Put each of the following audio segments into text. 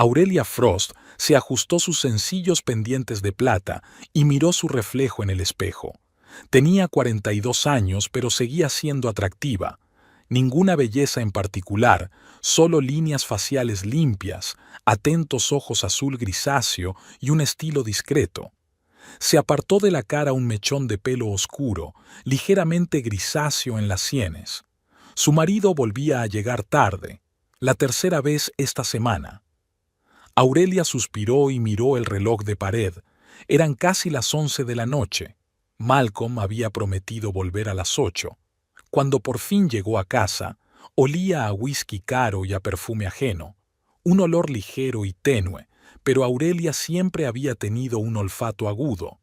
Aurelia Frost se ajustó sus sencillos pendientes de plata y miró su reflejo en el espejo. Tenía 42 años, pero seguía siendo atractiva. Ninguna belleza en particular, solo líneas faciales limpias, atentos ojos azul grisáceo y un estilo discreto. Se apartó de la cara un mechón de pelo oscuro, ligeramente grisáceo en las sienes. Su marido volvía a llegar tarde, la tercera vez esta semana. Aurelia suspiró y miró el reloj de pared. Eran casi las 11 de la noche. Malcolm había prometido volver a las 8. Cuando por fin llegó a casa, olía a whisky caro y a perfume ajeno. Un olor ligero y tenue, pero Aurelia siempre había tenido un olfato agudo.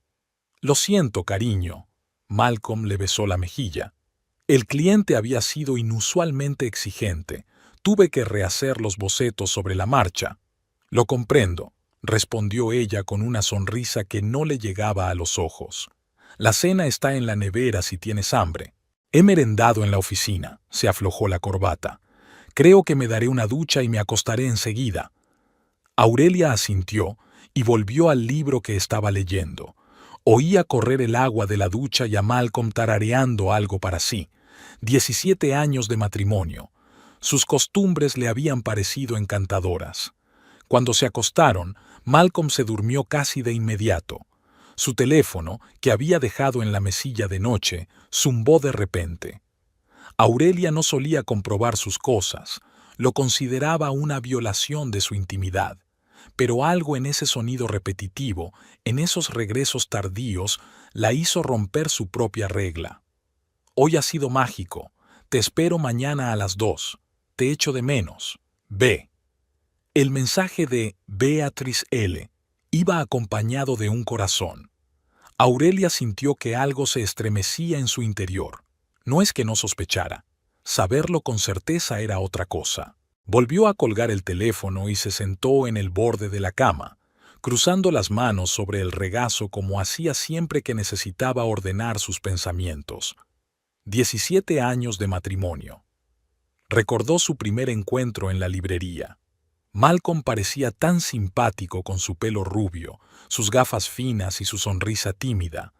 «Lo siento, cariño». Malcolm le besó la mejilla. «El cliente había sido inusualmente exigente. Tuve que rehacer los bocetos sobre la marcha». «Lo comprendo», respondió ella con una sonrisa que no le llegaba a los ojos. «La cena está en la nevera si tienes hambre». «He merendado en la oficina», se aflojó la corbata. «Creo que me daré una ducha y me acostaré enseguida». Aurelia asintió y volvió al libro que estaba leyendo. Oía correr el agua de la ducha y a Malcolm tarareando algo para sí. 17 años de matrimonio. Sus costumbres le habían parecido encantadoras. Cuando se acostaron, Malcolm se durmió casi de inmediato. Su teléfono, que había dejado en la mesilla de noche, zumbó de repente. Aurelia no solía comprobar sus cosas, lo consideraba una violación de su intimidad, pero algo en ese sonido repetitivo, en esos regresos tardíos, la hizo romper su propia regla. «Hoy ha sido mágico. Te espero mañana a las 2. Te echo de menos. Ve». El mensaje de Beatriz L. iba acompañado de un corazón. Aurelia sintió que algo se estremecía en su interior. No es que no sospechara. Saberlo con certeza era otra cosa. Volvió a colgar el teléfono y se sentó en el borde de la cama, cruzando las manos sobre el regazo como hacía siempre que necesitaba ordenar sus pensamientos. 17 años de matrimonio. Recordó su primer encuentro en la librería. Malcolm parecía tan simpático con su pelo rubio, sus gafas finas y su sonrisa tímida.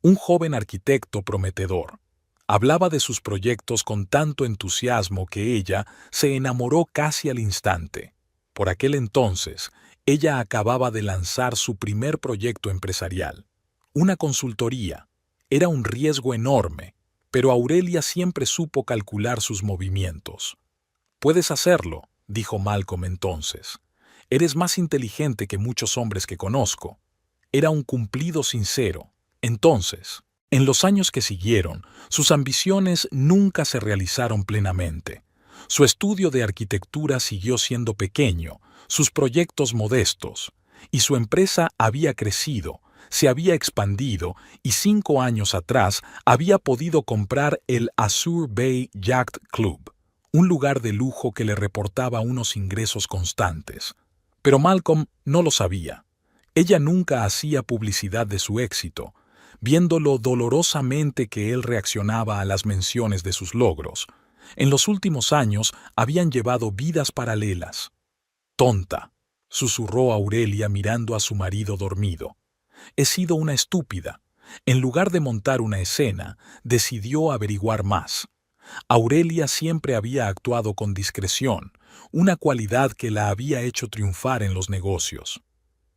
Un joven arquitecto prometedor. Hablaba de sus proyectos con tanto entusiasmo que ella se enamoró casi al instante. Por aquel entonces, ella acababa de lanzar su primer proyecto empresarial. Una consultoría. Era un riesgo enorme, pero Aurelia siempre supo calcular sus movimientos. «Puedes hacerlo», dijo Malcolm entonces. «Eres más inteligente que muchos hombres que conozco». Era un cumplido sincero. Entonces, en los años que siguieron, sus ambiciones nunca se realizaron plenamente. Su estudio de arquitectura siguió siendo pequeño, sus proyectos modestos, y su empresa había crecido, se había expandido y 5 años atrás había podido comprar el Azure Bay Yacht Club, un lugar de lujo que le reportaba unos ingresos constantes. Pero Malcolm no lo sabía. Ella nunca hacía publicidad de su éxito, viendo lo dolorosamente que él reaccionaba a las menciones de sus logros. En los últimos años habían llevado vidas paralelas. «Tonta», susurró Aurelia mirando a su marido dormido. «He sido una estúpida». En lugar de montar una escena, decidió averiguar más. Aurelia siempre había actuado con discreción, una cualidad que la había hecho triunfar en los negocios.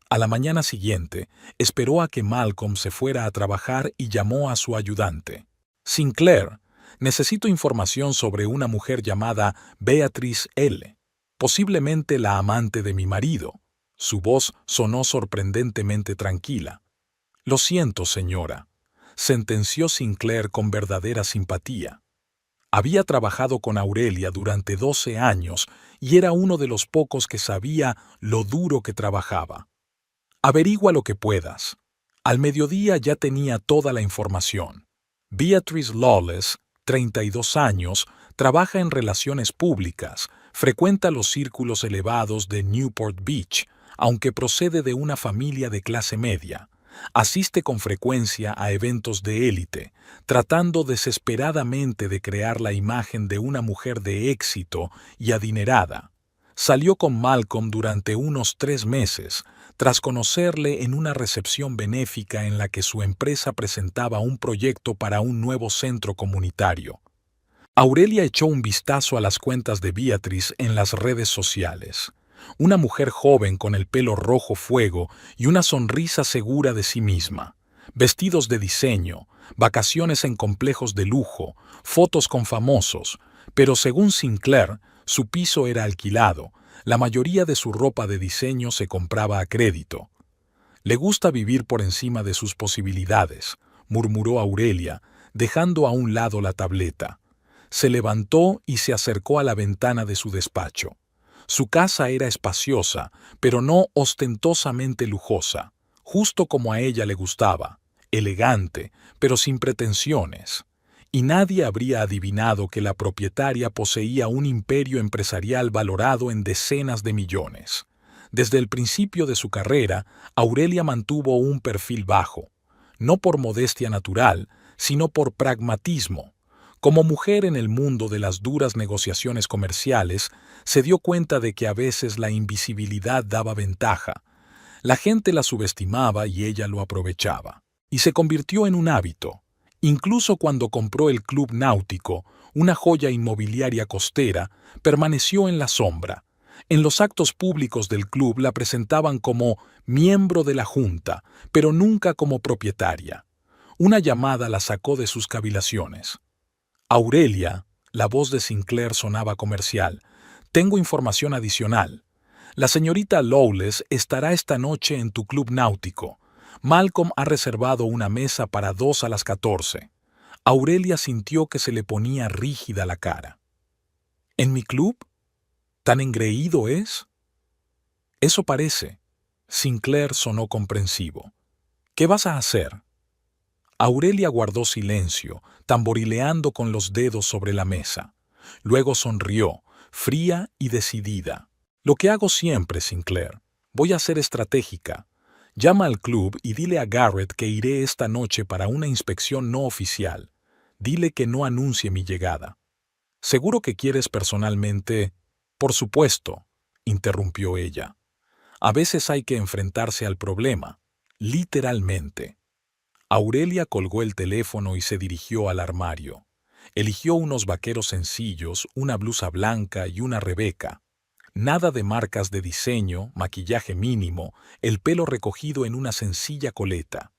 A la mañana siguiente, esperó a que Malcolm se fuera a trabajar y llamó a su ayudante. «Sinclair, necesito información sobre una mujer llamada Beatriz L., posiblemente la amante de mi marido». Su voz sonó sorprendentemente tranquila. «Lo siento, señora», sentenció Sinclair con verdadera simpatía. Había trabajado con Aurelia durante 12 años y era uno de los pocos que sabía lo duro que trabajaba. «Averigua lo que puedas». Al mediodía ya tenía toda la información. Beatrice Lawless, 32 años, trabaja en relaciones públicas, frecuenta los círculos elevados de Newport Beach, aunque procede de una familia de clase media. Asiste con frecuencia a eventos de élite, tratando desesperadamente de crear la imagen de una mujer de éxito y adinerada. Salió con Malcolm durante unos 3 meses, tras conocerle en una recepción benéfica en la que su empresa presentaba un proyecto para un nuevo centro comunitario. Aurelia echó un vistazo a las cuentas de Beatrice en las redes sociales. Una mujer joven con el pelo rojo fuego y una sonrisa segura de sí misma. Vestidos de diseño, vacaciones en complejos de lujo, fotos con famosos, pero según Sinclair, su piso era alquilado, la mayoría de su ropa de diseño se compraba a crédito. Le gusta vivir por encima de sus posibilidades, murmuró Aurelia, dejando a un lado la tableta. Se levantó y se acercó a la ventana de su despacho. Su casa era espaciosa, pero no ostentosamente lujosa, justo como a ella le gustaba, elegante, pero sin pretensiones. Y nadie habría adivinado que la propietaria poseía un imperio empresarial valorado en decenas de millones. Desde el principio de su carrera, Aurelia mantuvo un perfil bajo, no por modestia natural, sino por pragmatismo. Como mujer en el mundo de las duras negociaciones comerciales, se dio cuenta de que a veces la invisibilidad daba ventaja. La gente la subestimaba y ella lo aprovechaba. Y se convirtió en un hábito. Incluso cuando compró el Club Náutico, una joya inmobiliaria costera, permaneció en la sombra. En los actos públicos del club la presentaban como miembro de la junta, pero nunca como propietaria. Una llamada la sacó de sus cavilaciones. Aurelia, la voz de Sinclair sonaba comercial. Tengo información adicional. La señorita Lawless estará esta noche en tu club náutico. Malcolm ha reservado una mesa para 2 a las 14. Aurelia sintió que se le ponía rígida la cara. ¿En mi club? ¿Tan engreído es? Eso parece. Sinclair sonó comprensivo. ¿Qué vas a hacer? Aurelia guardó silencio, tamborileando con los dedos sobre la mesa. Luego sonrió, fría y decidida. Lo que hago siempre, Sinclair. Voy a ser estratégica. Llama al club y dile a Garrett que iré esta noche para una inspección no oficial. Dile que no anuncie mi llegada. ¿Seguro que quieres personalmente? Por supuesto, interrumpió ella. A veces hay que enfrentarse al problema, literalmente. Aurelia colgó el teléfono y se dirigió al armario. Eligió unos vaqueros sencillos, una blusa blanca y una Rebeca. Nada de marcas de diseño, maquillaje mínimo, el pelo recogido en una sencilla coleta.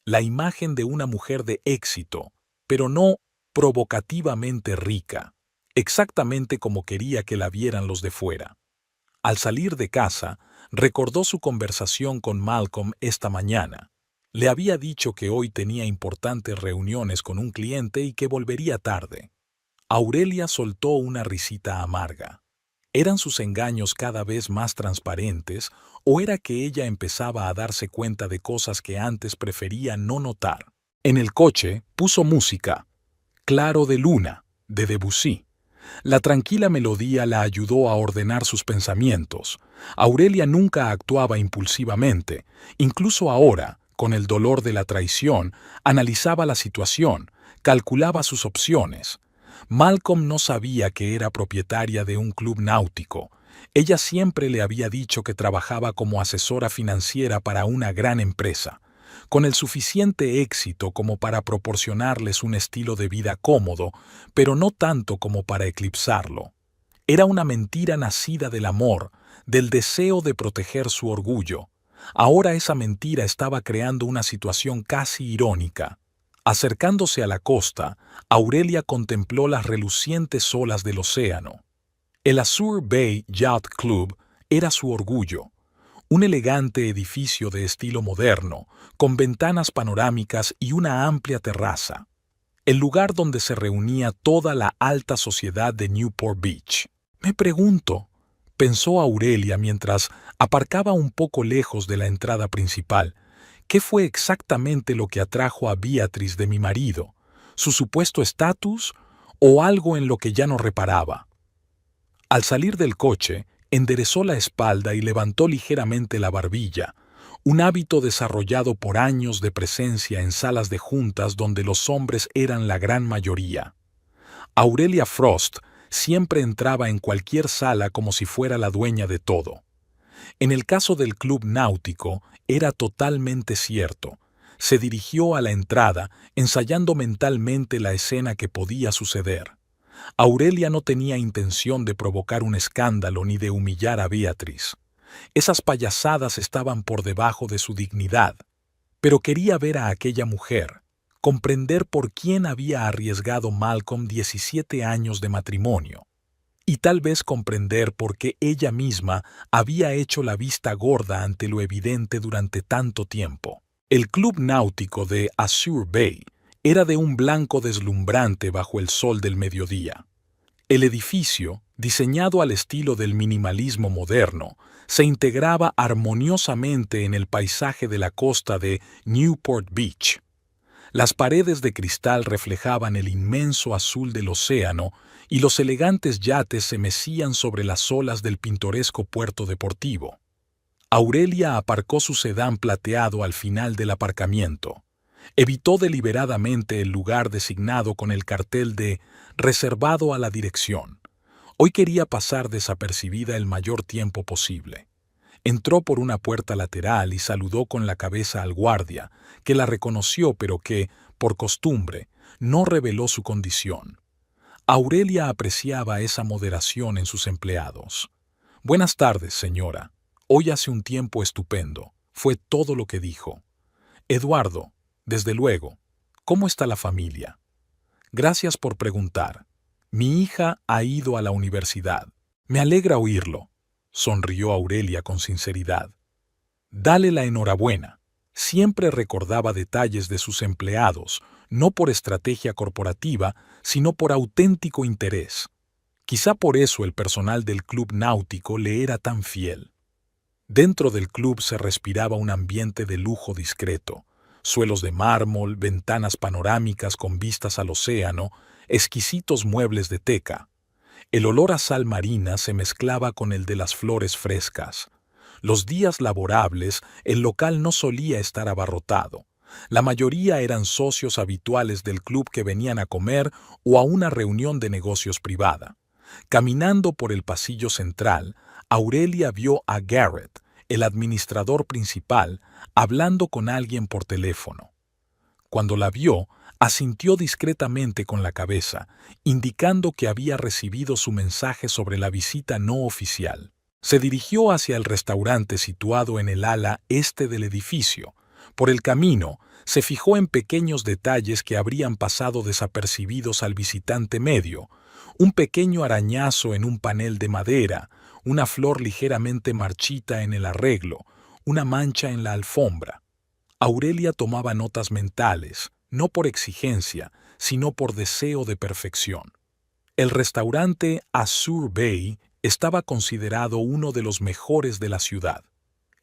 La imagen de una mujer de éxito, pero no provocativamente rica, exactamente como quería que la vieran los de fuera. Al salir de casa, recordó su conversación con Malcolm esta mañana. Le había dicho que hoy tenía importantes reuniones con un cliente y que volvería tarde. Aurelia soltó una risita amarga. ¿Eran sus engaños cada vez más transparentes o era que ella empezaba a darse cuenta de cosas que antes prefería no notar? En el coche puso música. Claro de Luna, de Debussy. La tranquila melodía la ayudó a ordenar sus pensamientos. Aurelia nunca actuaba impulsivamente. Incluso ahora, con el dolor de la traición, analizaba la situación, calculaba sus opciones. Malcolm no sabía que era propietaria de un club náutico. Ella siempre le había dicho que trabajaba como asesora financiera para una gran empresa, con el suficiente éxito como para proporcionarles un estilo de vida cómodo, pero no tanto como para eclipsarlo. Era una mentira nacida del amor, del deseo de proteger su orgullo. Ahora esa mentira estaba creando una situación casi irónica. Acercándose a la costa, Aurelia contempló las relucientes olas del océano. El Azure Bay Yacht Club era su orgullo. Un elegante edificio de estilo moderno, con ventanas panorámicas y una amplia terraza. El lugar donde se reunía toda la alta sociedad de Newport Beach. Me pregunto, pensó Aurelia mientras aparcaba un poco lejos de la entrada principal, ¿qué fue exactamente lo que atrajo a Beatrice de mi marido? ¿Su supuesto estatus o algo en lo que ya no reparaba? Al salir del coche, enderezó la espalda y levantó ligeramente la barbilla, un hábito desarrollado por años de presencia en salas de juntas donde los hombres eran la gran mayoría. Aurelia Frost Siempre entraba en cualquier sala como si fuera la dueña de todo. En el caso del club náutico, era totalmente cierto. Se dirigió a la entrada, ensayando mentalmente la escena que podía suceder. Aurelia no tenía intención de provocar un escándalo ni de humillar a Beatriz. Esas payasadas estaban por debajo de su dignidad. Pero quería ver a aquella mujer, comprender por quién había arriesgado Malcolm 17 años de matrimonio, y tal vez comprender por qué ella misma había hecho la vista gorda ante lo evidente durante tanto tiempo. El club náutico de Azure Bay era de un blanco deslumbrante bajo el sol del mediodía. El edificio, diseñado al estilo del minimalismo moderno, se integraba armoniosamente en el paisaje de la costa de Newport Beach. Las paredes de cristal reflejaban el inmenso azul del océano y los elegantes yates se mecían sobre las olas del pintoresco puerto deportivo. Aurelia aparcó su sedán plateado al final del aparcamiento. Evitó deliberadamente el lugar designado con el cartel de «Reservado a la dirección». Hoy quería pasar desapercibida el mayor tiempo posible. Entró por una puerta lateral y saludó con la cabeza al guardia, que la reconoció pero que, por costumbre, no reveló su condición. Aurelia apreciaba esa moderación en sus empleados. «Buenas tardes, señora. Hoy hace un tiempo estupendo», fue todo lo que dijo. «Eduardo, desde luego. ¿Cómo está la familia?» «Gracias por preguntar. Mi hija ha ido a la universidad». «Me alegra oírlo», sonrió Aurelia con sinceridad. «Dale la enhorabuena». Siempre recordaba detalles de sus empleados, no por estrategia corporativa, sino por auténtico interés. Quizá por eso el personal del club náutico le era tan fiel. Dentro del club se respiraba un ambiente de lujo discreto. Suelos de mármol, ventanas panorámicas con vistas al océano, exquisitos muebles de teca. El olor a sal marina se mezclaba con el de las flores frescas. Los días laborables, el local no solía estar abarrotado. La mayoría eran socios habituales del club que venían a comer o a una reunión de negocios privada. Caminando por el pasillo central, Aurelia vio a Garrett, el administrador principal, hablando con alguien por teléfono. Cuando la vio, asintió discretamente con la cabeza, indicando que había recibido su mensaje sobre la visita no oficial. Se dirigió hacia el restaurante situado en el ala este del edificio. Por el camino, se fijó en pequeños detalles que habrían pasado desapercibidos al visitante medio: un pequeño arañazo en un panel de madera, una flor ligeramente marchita en el arreglo, una mancha en la alfombra. Aurelia tomaba notas mentales, no por exigencia, sino por deseo de perfección. El restaurante Azure Bay estaba considerado uno de los mejores de la ciudad.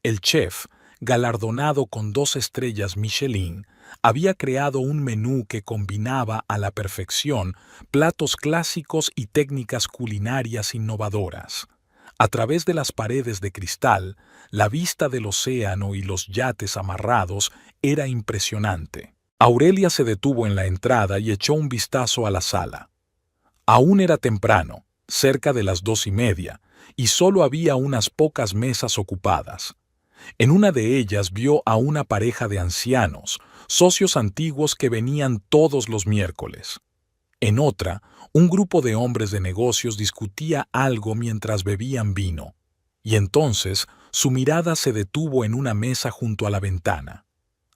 El chef, galardonado con 2 estrellas Michelin, había creado un menú que combinaba a la perfección platos clásicos y técnicas culinarias innovadoras. A través de las paredes de cristal, la vista del océano y los yates amarrados era impresionante. Aurelia se detuvo en la entrada y echó un vistazo a la sala. Aún era temprano, cerca de las 2:30, y solo había unas pocas mesas ocupadas. En una de ellas vio a una pareja de ancianos, socios antiguos que venían todos los miércoles. En otra, un grupo de hombres de negocios discutía algo mientras bebían vino, y entonces su mirada se detuvo en una mesa junto a la ventana.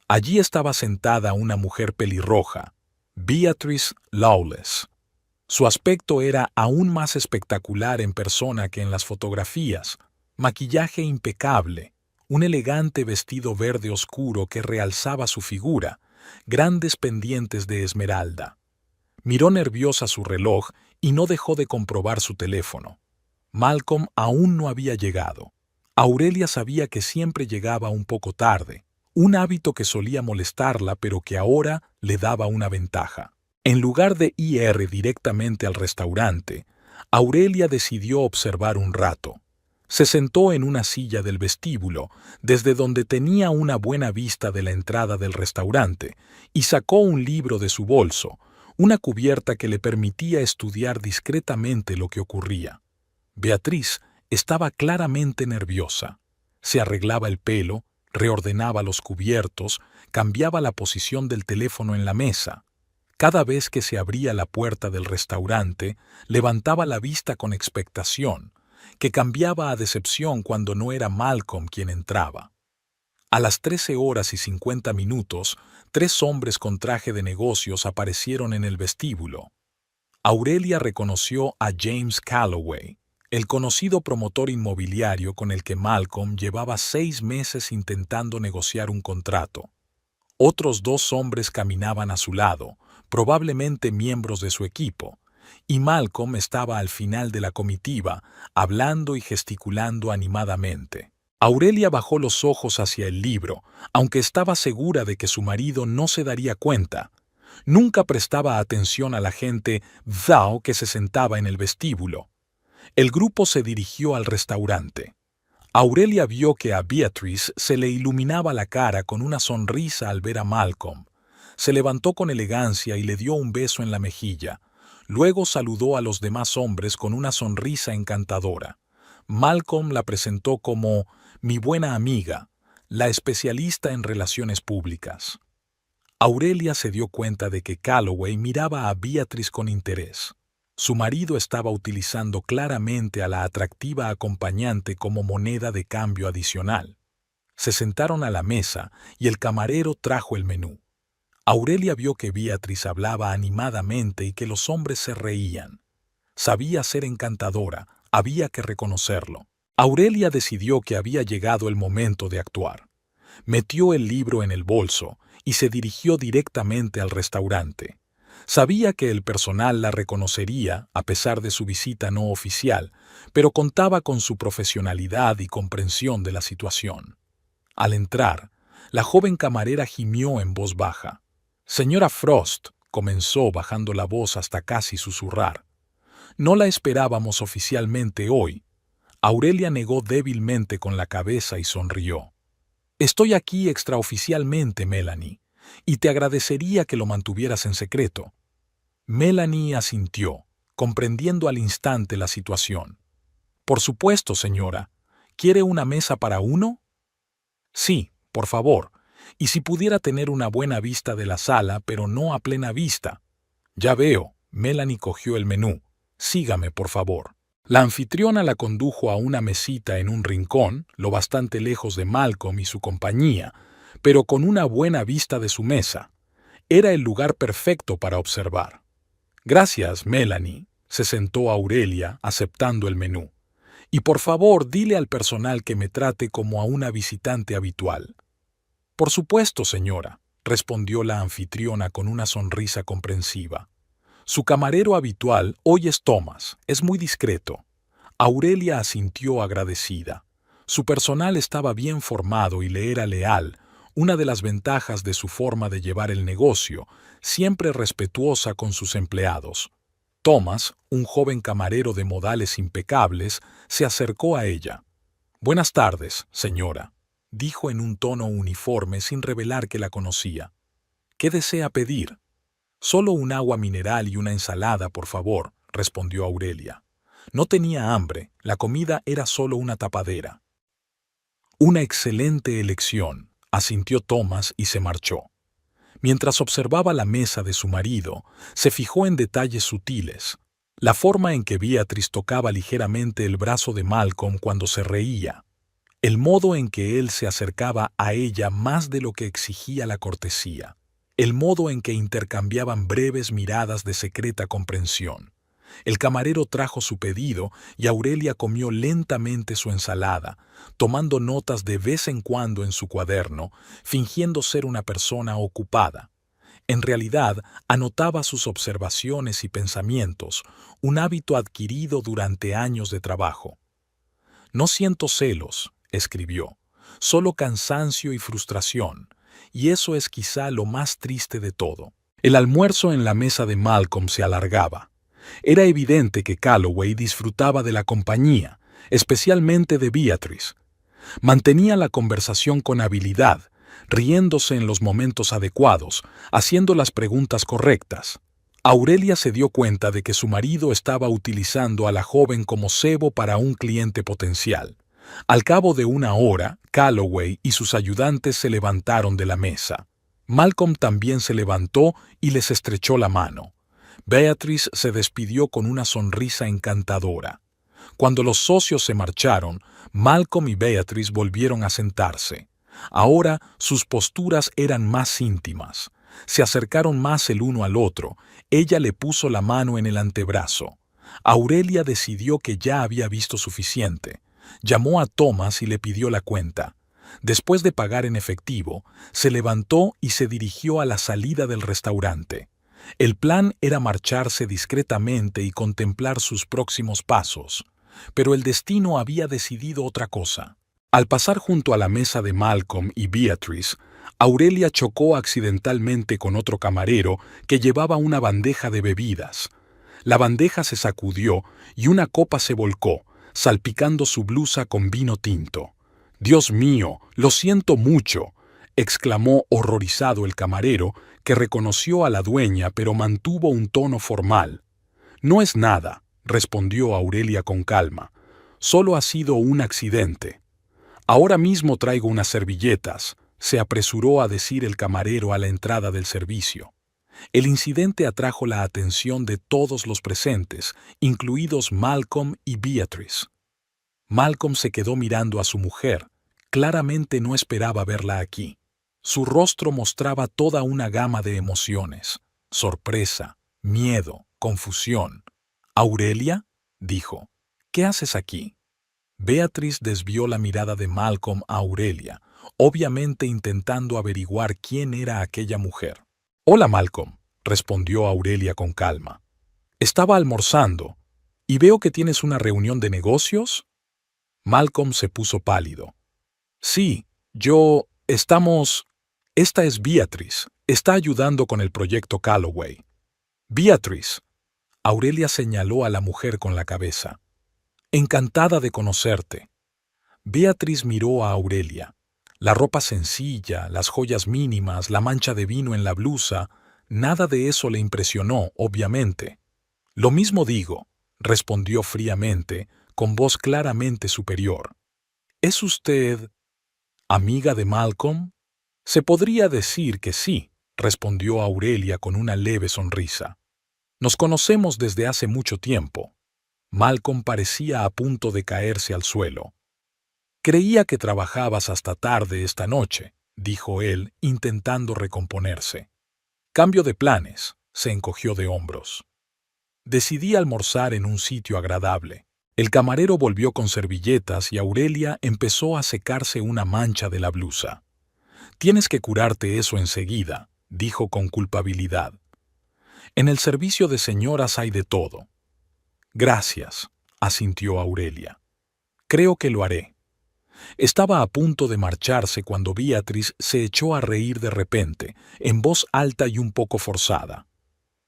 Allí estaba sentada una mujer pelirroja, Beatrice Lawless. Su aspecto era aún más espectacular en persona que en las fotografías: maquillaje impecable, un elegante vestido verde oscuro que realzaba su figura, grandes pendientes de esmeralda. Miró nerviosa su reloj y no dejó de comprobar su teléfono. Malcolm aún no había llegado. Aurelia sabía que siempre llegaba un poco tarde, un hábito que solía molestarla pero que ahora le daba una ventaja. En lugar de ir directamente al restaurante, Aurelia decidió observar un rato. Se sentó en una silla del vestíbulo, desde donde tenía una buena vista de la entrada del restaurante, y sacó un libro de su bolso, una cubierta que le permitía estudiar discretamente lo que ocurría. Beatriz estaba claramente nerviosa. Se arreglaba el pelo, reordenaba los cubiertos, cambiaba la posición del teléfono en la mesa. Cada vez que se abría la puerta del restaurante, levantaba la vista con expectación, que cambiaba a decepción cuando no era Malcolm quien entraba. A las 13:50, 3 hombres con traje de negocios aparecieron en el vestíbulo. Aurelia reconoció a James Calloway, el conocido promotor inmobiliario con el que Malcolm llevaba 6 meses intentando negociar un contrato. Otros 2 hombres caminaban a su lado, probablemente miembros de su equipo, y Malcolm estaba al final de la comitiva, hablando y gesticulando animadamente. Aurelia bajó los ojos hacia el libro, aunque estaba segura de que su marido no se daría cuenta. Nunca prestaba atención a la gente thou que se sentaba en el vestíbulo. El grupo se dirigió al restaurante. Aurelia vio que a Beatrice se le iluminaba la cara con una sonrisa al ver a Malcolm. Se levantó con elegancia y le dio un beso en la mejilla. Luego saludó a los demás hombres con una sonrisa encantadora. Malcolm la presentó como mi buena amiga, la especialista en relaciones públicas. Aurelia se dio cuenta de que Calloway miraba a Beatrice con interés. Su marido estaba utilizando claramente a la atractiva acompañante como moneda de cambio adicional. Se sentaron a la mesa y el camarero trajo el menú. Aurelia vio que Beatrice hablaba animadamente y que los hombres se reían. Sabía ser encantadora, había que reconocerlo. Aurelia decidió que había llegado el momento de actuar. Metió el libro en el bolso y se dirigió directamente al restaurante. Sabía que el personal la reconocería a pesar de su visita no oficial, pero contaba con su profesionalidad y comprensión de la situación. Al entrar, la joven camarera gimió en voz baja. «Señora Frost», comenzó bajando la voz hasta casi susurrar. «No la esperábamos oficialmente hoy». Aurelia negó débilmente con la cabeza y sonrió. «Estoy aquí extraoficialmente, Melanie, y te agradecería que lo mantuvieras en secreto». Melanie asintió, comprendiendo al instante la situación. «Por supuesto, señora. ¿Quiere una mesa para uno?» «Sí, por favor. Y si pudiera tener una buena vista de la sala, pero no a plena vista». «Ya veo». Melanie cogió el menú. «Sígame, por favor». La anfitriona la condujo a una mesita en un rincón, lo bastante lejos de Malcolm y su compañía, pero con una buena vista de su mesa. Era el lugar perfecto para observar. «Gracias, Melanie», se sentó Aurelia, aceptando el menú. «Y por favor, dile al personal que me trate como a una visitante habitual». «Por supuesto, señora», respondió la anfitriona con una sonrisa comprensiva. «Su camarero habitual hoy es Thomas, es muy discreto». Aurelia asintió agradecida. Su personal estaba bien formado y le era leal, una de las ventajas de su forma de llevar el negocio, siempre respetuosa con sus empleados. Thomas, un joven camarero de modales impecables, se acercó a ella. «Buenas tardes, señora», dijo en un tono uniforme sin revelar que la conocía. «¿Qué desea pedir?» «Solo un agua mineral y una ensalada, por favor», respondió Aurelia. No tenía hambre, la comida era solo una tapadera. «Una excelente elección», asintió Thomas y se marchó. Mientras observaba la mesa de su marido, se fijó en detalles sutiles. La forma en que Beatrice tocaba ligeramente el brazo de Malcolm cuando se reía. El modo en que él se acercaba a ella más de lo que exigía la cortesía. El modo en que intercambiaban breves miradas de secreta comprensión. El camarero trajo su pedido y Aurelia comió lentamente su ensalada, tomando notas de vez en cuando en su cuaderno, fingiendo ser una persona ocupada. En realidad, anotaba sus observaciones y pensamientos, un hábito adquirido durante años de trabajo. «No siento celos», escribió, «solo cansancio y frustración, y eso es quizá lo más triste de todo». El almuerzo en la mesa de Malcolm se alargaba. Era evidente que Calloway disfrutaba de la compañía, especialmente de Beatrice. Mantenía la conversación con habilidad, riéndose en los momentos adecuados, haciendo las preguntas correctas. Aurelia se dio cuenta de que su marido estaba utilizando a la joven como cebo para un cliente potencial. Al cabo de una hora, Calloway y sus ayudantes se levantaron de la mesa. Malcolm también se levantó y les estrechó la mano. Beatrice se despidió con una sonrisa encantadora. Cuando los socios se marcharon, Malcolm y Beatrice volvieron a sentarse. Ahora sus posturas eran más íntimas. Se acercaron más el uno al otro. Ella le puso la mano en el antebrazo. Aurelia decidió que ya había visto suficiente. Llamó a Thomas y le pidió la cuenta. Después de pagar en efectivo, se levantó y se dirigió a la salida del restaurante. El plan era marcharse discretamente y contemplar sus próximos pasos, pero el destino había decidido otra cosa. Al pasar junto a la mesa de Malcolm y Beatrice, Aurelia chocó accidentalmente con otro camarero que llevaba una bandeja de bebidas. La bandeja se sacudió y una copa se volcó, salpicando su blusa con vino tinto. «Dios mío, lo siento mucho», exclamó horrorizado el camarero, que reconoció a la dueña pero mantuvo un tono formal. «No es nada», respondió Aurelia con calma. «Solo ha sido un accidente». «Ahora mismo traigo unas servilletas», se apresuró a decir el camarero a la entrada del servicio. El incidente atrajo la atención de todos los presentes, incluidos Malcolm y Beatrice. Malcolm se quedó mirando a su mujer. Claramente no esperaba verla aquí. Su rostro mostraba toda una gama de emociones: sorpresa, miedo, confusión. «¿Aurelia?», dijo. «¿Qué haces aquí?». Beatrice desvió la mirada de Malcolm a Aurelia, obviamente intentando averiguar quién era aquella mujer. «Hola, Malcolm», respondió Aurelia con calma. «Estaba almorzando. ¿Y veo que tienes una reunión de negocios?». Malcolm se puso pálido. «Sí, estamos... Esta es Beatrice. Está ayudando con el proyecto Calloway». «Beatrice». Aurelia señaló a la mujer con la cabeza. «Encantada de conocerte». Beatrice miró a Aurelia. La ropa sencilla, las joyas mínimas, la mancha de vino en la blusa, nada de eso le impresionó, obviamente. «Lo mismo digo», respondió fríamente, con voz claramente superior. «¿Es usted amiga de Malcolm?». «Se podría decir que sí», respondió Aurelia con una leve sonrisa. «Nos conocemos desde hace mucho tiempo». Malcolm parecía a punto de caerse al suelo. «Creía que trabajabas hasta tarde esta noche», dijo él, intentando recomponerse. «Cambio de planes», se encogió de hombros. «Decidí almorzar en un sitio agradable». El camarero volvió con servilletas y Aurelia empezó a secarse una mancha de la blusa. «Tienes que curarte eso enseguida», dijo con culpabilidad. «En el servicio de señoras hay de todo». «Gracias», asintió Aurelia. «Creo que lo haré». Estaba a punto de marcharse cuando Beatrice se echó a reír de repente, en voz alta y un poco forzada.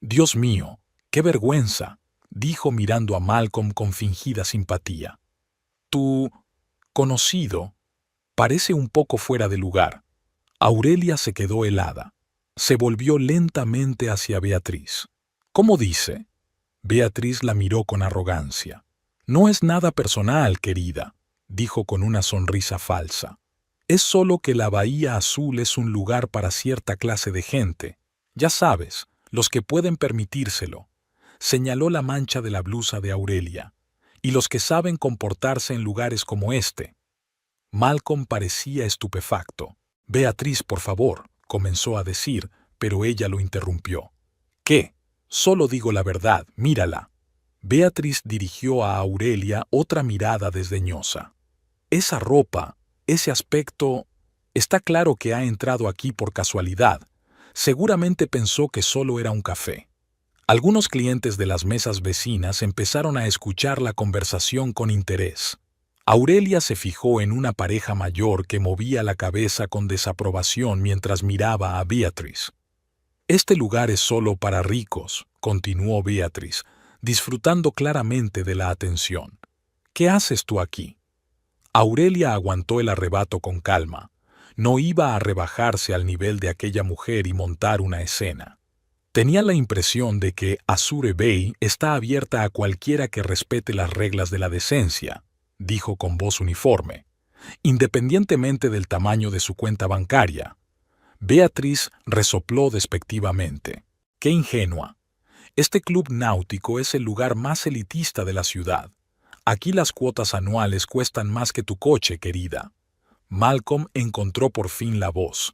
«Dios mío, qué vergüenza», dijo mirando a Malcolm con fingida simpatía. «Tu conocido parece un poco fuera de lugar». Aurelia se quedó helada. Se volvió lentamente hacia Beatrice. «¿Cómo dice?». Beatrice la miró con arrogancia. «No es nada personal, querida», dijo con una sonrisa falsa. «Es solo que la Bahía Azul es un lugar para cierta clase de gente. Ya sabes, los que pueden permitírselo». Señaló la mancha de la blusa de Aurelia. «Y los que saben comportarse en lugares como este». Malcolm parecía estupefacto. «Beatrice, por favor», comenzó a decir, pero ella lo interrumpió. «¿Qué? Solo digo la verdad, mírala». Beatrice dirigió a Aurelia otra mirada desdeñosa. «Esa ropa, ese aspecto... Está claro que ha entrado aquí por casualidad. Seguramente pensó que solo era un café». Algunos clientes de las mesas vecinas empezaron a escuchar la conversación con interés. Aurelia se fijó en una pareja mayor que movía la cabeza con desaprobación mientras miraba a Beatrice. «Este lugar es solo para ricos», continuó Beatrice, disfrutando claramente de la atención. «¿Qué haces tú aquí?». Aurelia aguantó el arrebato con calma. No iba a rebajarse al nivel de aquella mujer y montar una escena. Tenía la impresión de que Azure Bay está abierta a cualquiera que respete las reglas de la decencia, dijo con voz uniforme, independientemente del tamaño de su cuenta bancaria. Beatriz resopló despectivamente. ¡Qué ingenua! Este club náutico es el lugar más elitista de la ciudad. Aquí las cuotas anuales cuestan más que tu coche, querida. Malcolm encontró por fin la voz.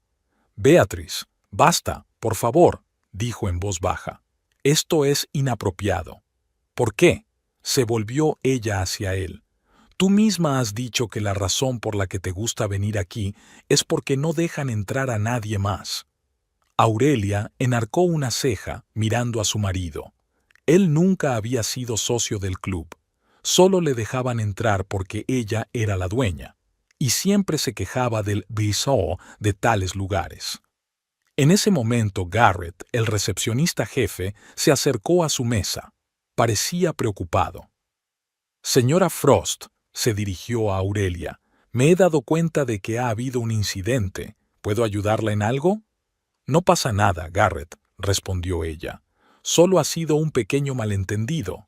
Beatriz, basta, por favor, dijo en voz baja. Esto es inapropiado. ¿Por qué? Se volvió ella hacia él. Tú misma has dicho que la razón por la que te gusta venir aquí es porque no dejan entrar a nadie más. Aurelia enarcó una ceja mirando a su marido. Él nunca había sido socio del club. Solo le dejaban entrar porque ella era la dueña, y siempre se quejaba del brisó de tales lugares. En ese momento Garrett, el recepcionista jefe, se acercó a su mesa. Parecía preocupado. Señora Frost, se dirigió a Aurelia, me he dado cuenta de que ha habido un incidente. ¿Puedo ayudarla en algo? No pasa nada, Garrett, respondió ella. Solo ha sido un pequeño malentendido.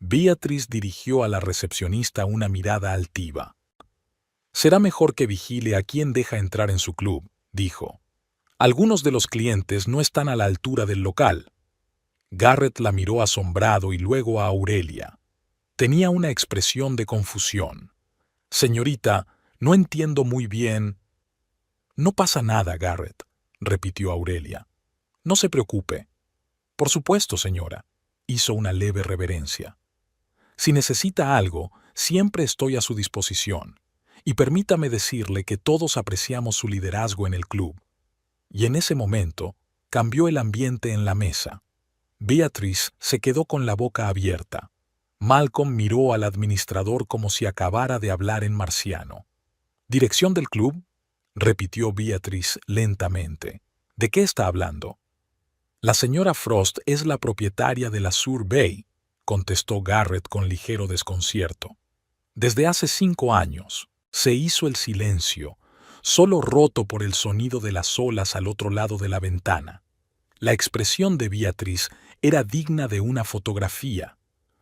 Beatriz dirigió a la recepcionista una mirada altiva. Será mejor que vigile a quien deja entrar en su club, dijo. Algunos de los clientes no están a la altura del local. Garrett la miró asombrado y luego a Aurelia. Tenía una expresión de confusión. Señorita, no entiendo muy bien. No pasa nada, Garrett, repitió Aurelia. No se preocupe. Por supuesto, señora, hizo una leve reverencia. Si necesita algo, siempre estoy a su disposición. Y permítame decirle que todos apreciamos su liderazgo en el club. Y en ese momento, cambió el ambiente en la mesa. Beatriz se quedó con la boca abierta. Malcolm miró al administrador como si acabara de hablar en marciano. ¿Dirección del club?, repitió Beatriz lentamente. ¿De qué está hablando? La señora Frost es la propietaria de la Azure Bay, contestó Garrett con ligero desconcierto. Desde hace 5 años se hizo el silencio, solo roto por el sonido de las olas al otro lado de la ventana. La expresión de Beatriz era digna de una fotografía.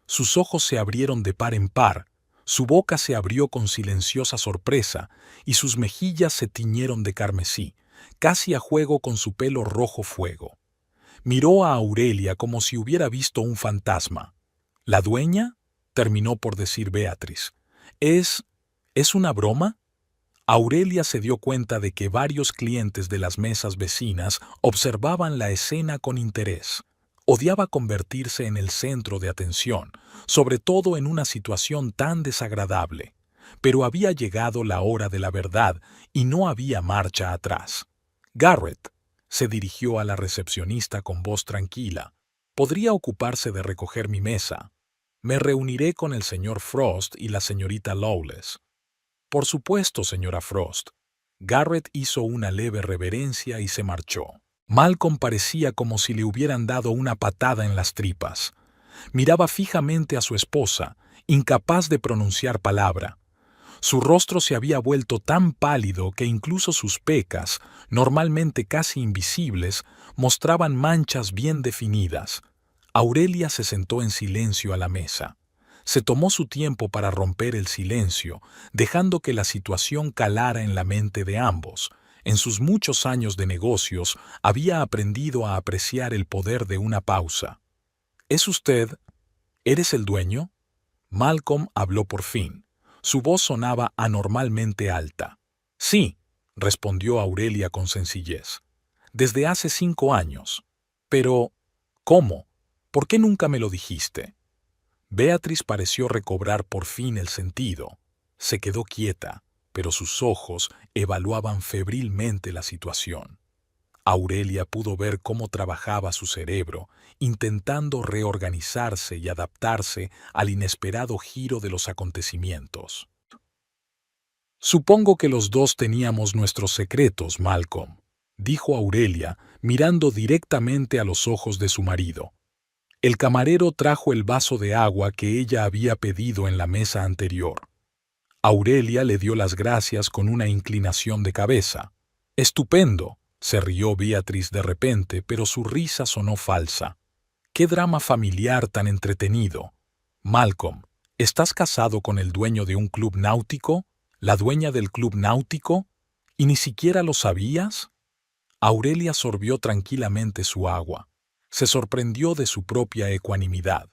Sus ojos se abrieron de par en par, su boca se abrió con silenciosa sorpresa y sus mejillas se tiñeron de carmesí, casi a juego con su pelo rojo fuego. Miró a Aurelia como si hubiera visto un fantasma. ¿La dueña?, terminó por decir Beatriz. ¿Es una broma? Aurelia se dio cuenta de que varios clientes de las mesas vecinas observaban la escena con interés. Odiaba convertirse en el centro de atención, sobre todo en una situación tan desagradable. Pero había llegado la hora de la verdad y no había marcha atrás. Garrett se dirigió a la recepcionista con voz tranquila. ¿Podría ocuparse de recoger mi mesa? Me reuniré con el señor Frost y la señorita Lawless. Por supuesto, señora Frost. Garrett hizo una leve reverencia y se marchó. Malcolm parecía como si le hubieran dado una patada en las tripas. Miraba fijamente a su esposa, incapaz de pronunciar palabra. Su rostro se había vuelto tan pálido que incluso sus pecas, normalmente casi invisibles, mostraban manchas bien definidas. Aurelia se sentó en silencio a la mesa. Se tomó su tiempo para romper el silencio, dejando que la situación calara en la mente de ambos. En sus muchos años de negocios había aprendido a apreciar el poder de una pausa. ¿Es usted? ¿Eres el dueño? Malcolm habló por fin. Su voz sonaba anormalmente alta. Sí, respondió Aurelia con sencillez. Desde hace 5 años. Pero, ¿cómo? ¿Por qué nunca me lo dijiste? Beatriz pareció recobrar por fin el sentido. Se quedó quieta, pero sus ojos evaluaban febrilmente la situación. Aurelia pudo ver cómo trabajaba su cerebro, intentando reorganizarse y adaptarse al inesperado giro de los acontecimientos. Supongo que los dos teníamos nuestros secretos, Malcolm, dijo Aurelia, mirando directamente a los ojos de su marido. El camarero trajo el vaso de agua que ella había pedido en la mesa anterior. Aurelia le dio las gracias con una inclinación de cabeza. «Estupendo», Se rió Beatriz de repente, pero su risa sonó falsa. ¡Qué drama familiar tan entretenido! Malcolm, ¿estás casado con el dueño de un club náutico? ¿La dueña del club náutico? ¿Y ni siquiera lo sabías? Aurelia sorbió tranquilamente su agua. Se sorprendió de su propia ecuanimidad.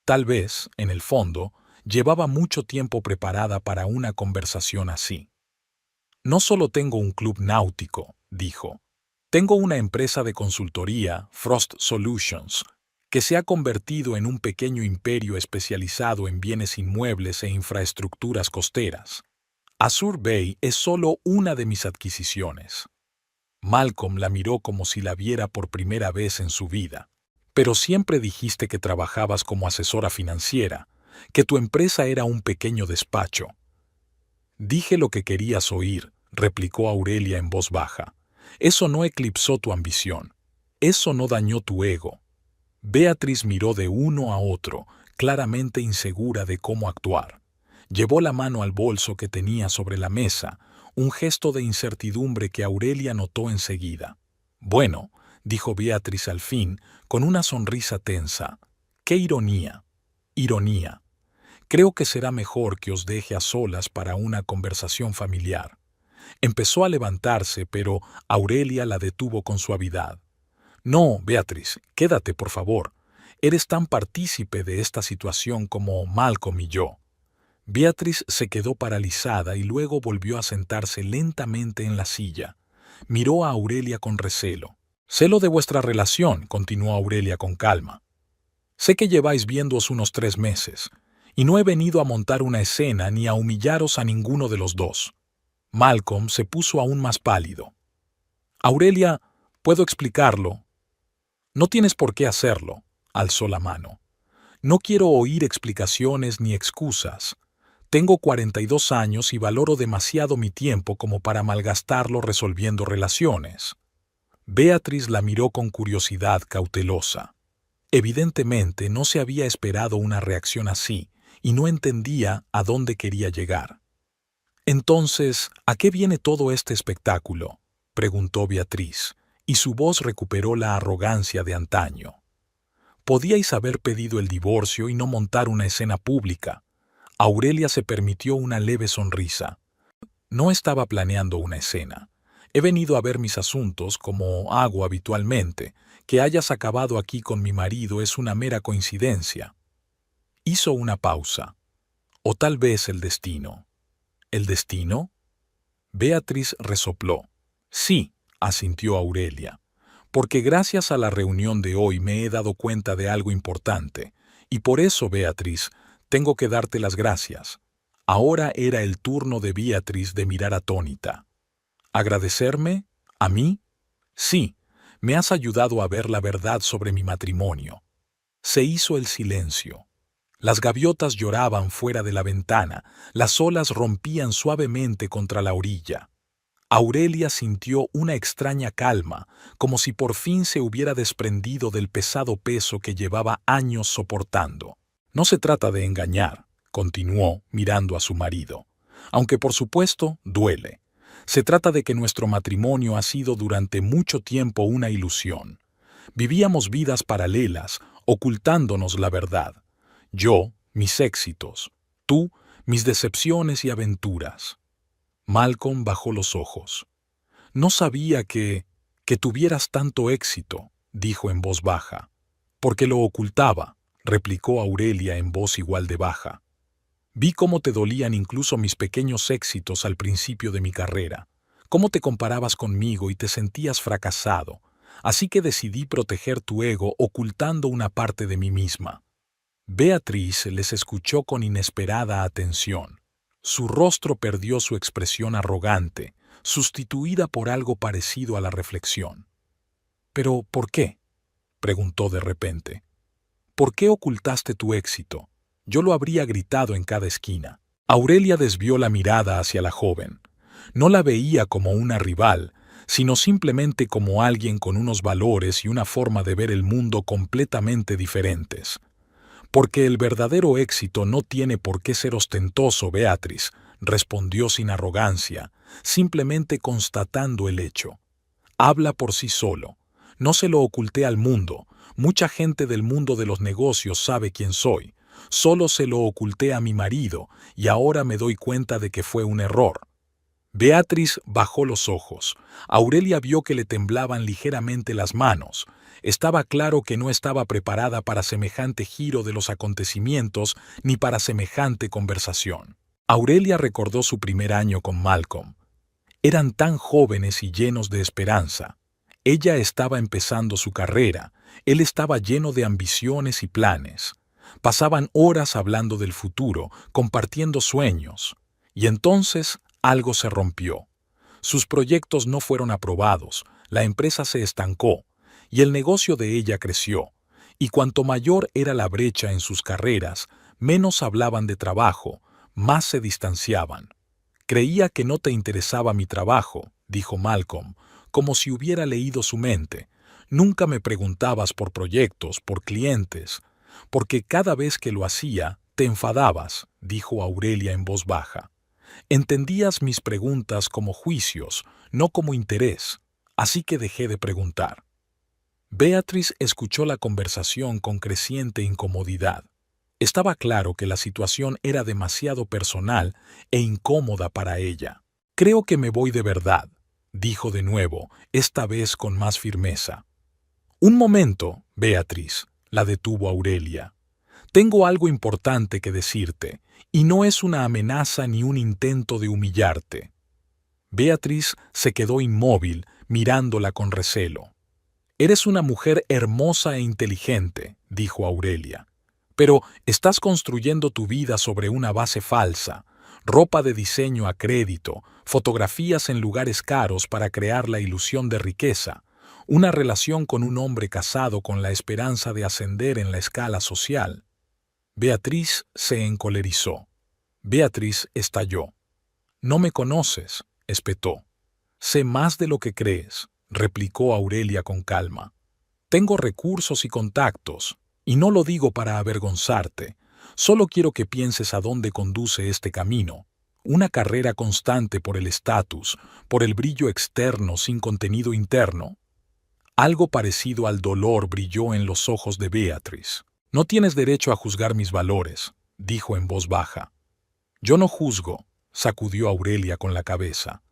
Tal vez, en el fondo, llevaba mucho tiempo preparada para una conversación así. No solo tengo un club náutico, dijo. Tengo una empresa de consultoría, Frost Solutions, que se ha convertido en un pequeño imperio especializado en bienes inmuebles e infraestructuras costeras. Azure Bay es solo una de mis adquisiciones. Malcolm la miró como si la viera por primera vez en su vida. Pero siempre dijiste que trabajabas como asesora financiera, que tu empresa era un pequeño despacho. Dije lo que querías oír, replicó Aurelia en voz baja. Eso no eclipsó tu ambición. Eso no dañó tu ego. Beatriz miró de uno a otro, claramente insegura de cómo actuar. Llevó la mano al bolso que tenía sobre la mesa, un gesto de incertidumbre que Aurelia notó enseguida. Bueno, dijo Beatriz al fin, con una sonrisa tensa. ¡Qué ironía! Ironía. Creo que será mejor que os deje a solas para una conversación familiar. Empezó a levantarse, pero Aurelia la detuvo con suavidad. No, Beatriz, quédate, por favor. Eres tan partícipe de esta situación como Malcolm y yo. Beatriz se quedó paralizada y luego volvió a sentarse lentamente en la silla. Miró a Aurelia con recelo. Sé lo de vuestra relación, continuó Aurelia con calma. Sé que lleváis viéndoos unos 3 meses, y no he venido a montar una escena ni a humillaros a ninguno de los dos. Malcolm se puso aún más pálido. Aurelia, ¿puedo explicarlo? No tienes por qué hacerlo, alzó la mano. No quiero oír explicaciones ni excusas. Tengo 42 años y valoro demasiado mi tiempo como para malgastarlo resolviendo relaciones. Beatriz la miró con curiosidad cautelosa. Evidentemente no se había esperado una reacción así y no entendía a dónde quería llegar. Entonces, ¿a qué viene todo este espectáculo?, preguntó Beatriz, y su voz recuperó la arrogancia de antaño. Podíais haber pedido el divorcio y no montar una escena pública. Aurelia se permitió una leve sonrisa. No estaba planeando una escena. He venido a ver mis asuntos como hago habitualmente. Que hayas acabado aquí con mi marido es una mera coincidencia. Hizo una pausa. O tal vez el destino. ¿El destino? Beatriz resopló. Sí, asintió Aurelia, porque gracias a la reunión de hoy me he dado cuenta de algo importante, y por eso, Beatriz, tengo que darte las gracias. Ahora era el turno de Beatriz de mirar atónita. ¿Agradecerme? ¿A mí? Sí, me has ayudado a ver la verdad sobre mi matrimonio. Se hizo el silencio. Las gaviotas lloraban fuera de la ventana, las olas rompían suavemente contra la orilla. Aurelia sintió una extraña calma, como si por fin se hubiera desprendido del pesado peso que llevaba años soportando. No se trata de engañar, continuó mirando a su marido, aunque por supuesto duele. Se trata de que nuestro matrimonio ha sido durante mucho tiempo una ilusión. Vivíamos vidas paralelas, ocultándonos la verdad. Yo, mis éxitos. Tú, mis decepciones y aventuras. Malcolm bajó los ojos. No sabía que tuvieras tanto éxito, dijo en voz baja. Porque lo ocultaba, replicó Aurelia en voz igual de baja. Vi cómo te dolían incluso mis pequeños éxitos al principio de mi carrera, cómo te comparabas conmigo y te sentías fracasado, así que decidí proteger tu ego ocultando una parte de mí misma. Beatriz les escuchó con inesperada atención. Su rostro perdió su expresión arrogante, sustituida por algo parecido a la reflexión. «¿Pero por qué?», preguntó de repente. «¿Por qué ocultaste tu éxito? Yo lo habría gritado en cada esquina». Aurelia desvió la mirada hacia la joven. No la veía como una rival, sino simplemente como alguien con unos valores y una forma de ver el mundo completamente diferentes. «Porque el verdadero éxito no tiene por qué ser ostentoso, Beatriz», respondió sin arrogancia, simplemente constatando el hecho. Habla por sí solo. No se lo oculté al mundo. Mucha gente del mundo de los negocios sabe quién soy. Solo se lo oculté a mi marido y ahora me doy cuenta de que fue un error. Beatriz bajó los ojos. Aurelia vio que le temblaban ligeramente las manos. Estaba claro que no estaba preparada para semejante giro de los acontecimientos ni para semejante conversación. Aurelia recordó su primer año con Malcolm. Eran tan jóvenes y llenos de esperanza. Ella estaba empezando su carrera. Él estaba lleno de ambiciones y planes. Pasaban horas hablando del futuro, compartiendo sueños. Y entonces algo se rompió. Sus proyectos no fueron aprobados, la empresa se estancó, y el negocio de ella creció. Y cuanto mayor era la brecha en sus carreras, menos hablaban de trabajo, más se distanciaban. Creía que no te interesaba mi trabajo, dijo Malcolm, como si hubiera leído su mente. Nunca me preguntabas por proyectos, por clientes, porque cada vez que lo hacía, te enfadabas, dijo Aurelia en voz baja. Entendías mis preguntas como juicios, no como interés, así que dejé de preguntar. Beatriz escuchó la conversación con creciente incomodidad. Estaba claro que la situación era demasiado personal e incómoda para ella. Creo que me voy de verdad, dijo de nuevo, esta vez con más firmeza. Un momento, Beatriz, la detuvo Aurelia. Tengo algo importante que decirte, y no es una amenaza ni un intento de humillarte. Beatriz se quedó inmóvil, mirándola con recelo. Eres una mujer hermosa e inteligente, dijo Aurelia. Pero estás construyendo tu vida sobre una base falsa, ropa de diseño a crédito, fotografías en lugares caros para crear la ilusión de riqueza, una relación con un hombre casado con la esperanza de ascender en la escala social. Beatriz se encolerizó. Beatriz estalló. No me conoces, espetó. Sé más de lo que crees, replicó Aurelia con calma. Tengo recursos y contactos, y no lo digo para avergonzarte. Solo quiero que pienses a dónde conduce este camino. Una carrera constante por el estatus, por el brillo externo sin contenido interno. Algo parecido al dolor brilló en los ojos de Beatriz. No tienes derecho a juzgar mis valores, dijo en voz baja. Yo no juzgo, sacudió Aurelia con la cabeza.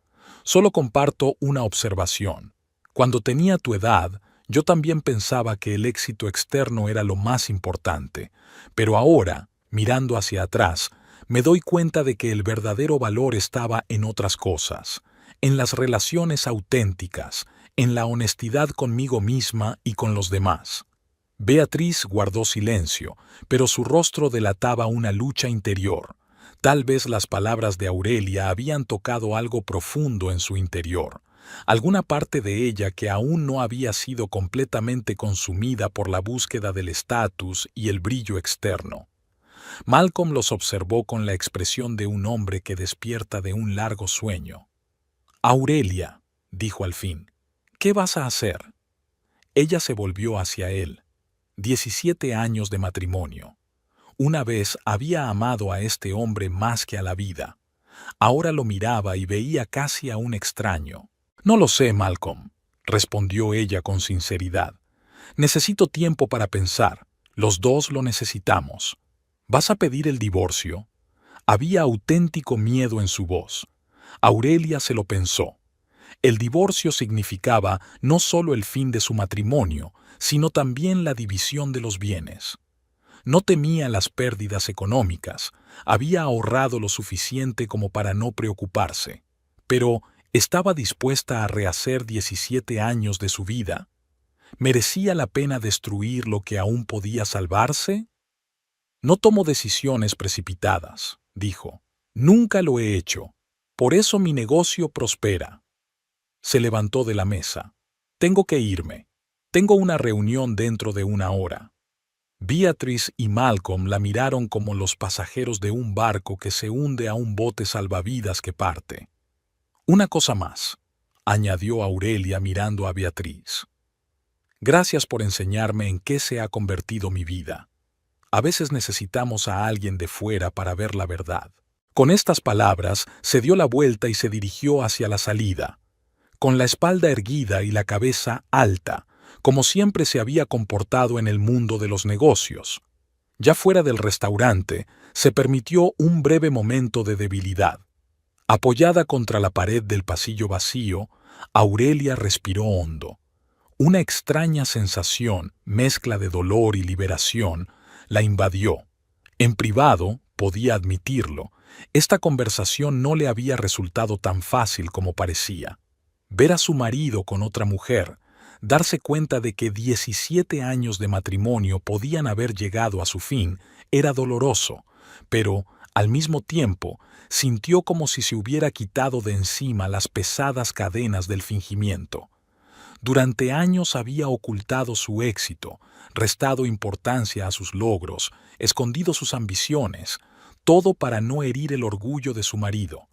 Solo comparto una observación. Cuando tenía tu edad, yo también pensaba que el éxito externo era lo más importante, pero ahora, mirando hacia atrás, me doy cuenta de que el verdadero valor estaba en otras cosas, en las relaciones auténticas, en la honestidad conmigo misma y con los demás. Beatriz guardó silencio, pero su rostro delataba una lucha interior. Tal vez las palabras de Aurelia habían tocado algo profundo en su interior, alguna parte de ella que aún no había sido completamente consumida por la búsqueda del estatus y el brillo externo. Malcolm los observó con la expresión de un hombre que despierta de un largo sueño. «Aurelia», dijo al fin, «¿qué vas a hacer?» Ella se volvió hacia él. 17 años de matrimonio. Una vez había amado a este hombre más que a la vida. Ahora lo miraba y veía casi a un extraño. «No lo sé, Malcolm», respondió ella con sinceridad. «Necesito tiempo para pensar. Los dos lo necesitamos. ¿Vas a pedir el divorcio?» Había auténtico miedo en su voz. Aurelia se lo pensó. El divorcio significaba no solo el fin de su matrimonio, sino también la división de los bienes. No temía las pérdidas económicas, había ahorrado lo suficiente como para no preocuparse, pero ¿estaba dispuesta a rehacer 17 años de su vida? ¿Merecía la pena destruir lo que aún podía salvarse? «No tomo decisiones precipitadas», dijo. «Nunca lo he hecho. Por eso mi negocio prospera». Se levantó de la mesa. «Tengo que irme. Tengo una reunión dentro de una hora». Beatriz y Malcolm la miraron como los pasajeros de un barco que se hunde a un bote salvavidas que parte. «Una cosa más», añadió Aurelia mirando a Beatriz. «Gracias por enseñarme en qué se ha convertido mi vida. A veces necesitamos a alguien de fuera para ver la verdad». Con estas palabras se dio la vuelta y se dirigió hacia la salida. con la espalda erguida y la cabeza alta, como siempre se había comportado en el mundo de los negocios. Ya fuera del restaurante, se permitió un breve momento de debilidad. Apoyada contra la pared del pasillo vacío, Aurelia respiró hondo. Una extraña sensación, mezcla de dolor y liberación, la invadió. En privado, podía admitirlo, esta conversación no le había resultado tan fácil como parecía. Ver a su marido con otra mujer, darse cuenta de que 17 años de matrimonio podían haber llegado a su fin, era doloroso, pero, al mismo tiempo, sintió como si se hubiera quitado de encima las pesadas cadenas del fingimiento. Durante años había ocultado su éxito, restado importancia a sus logros, escondido sus ambiciones, todo para no herir el orgullo de su marido.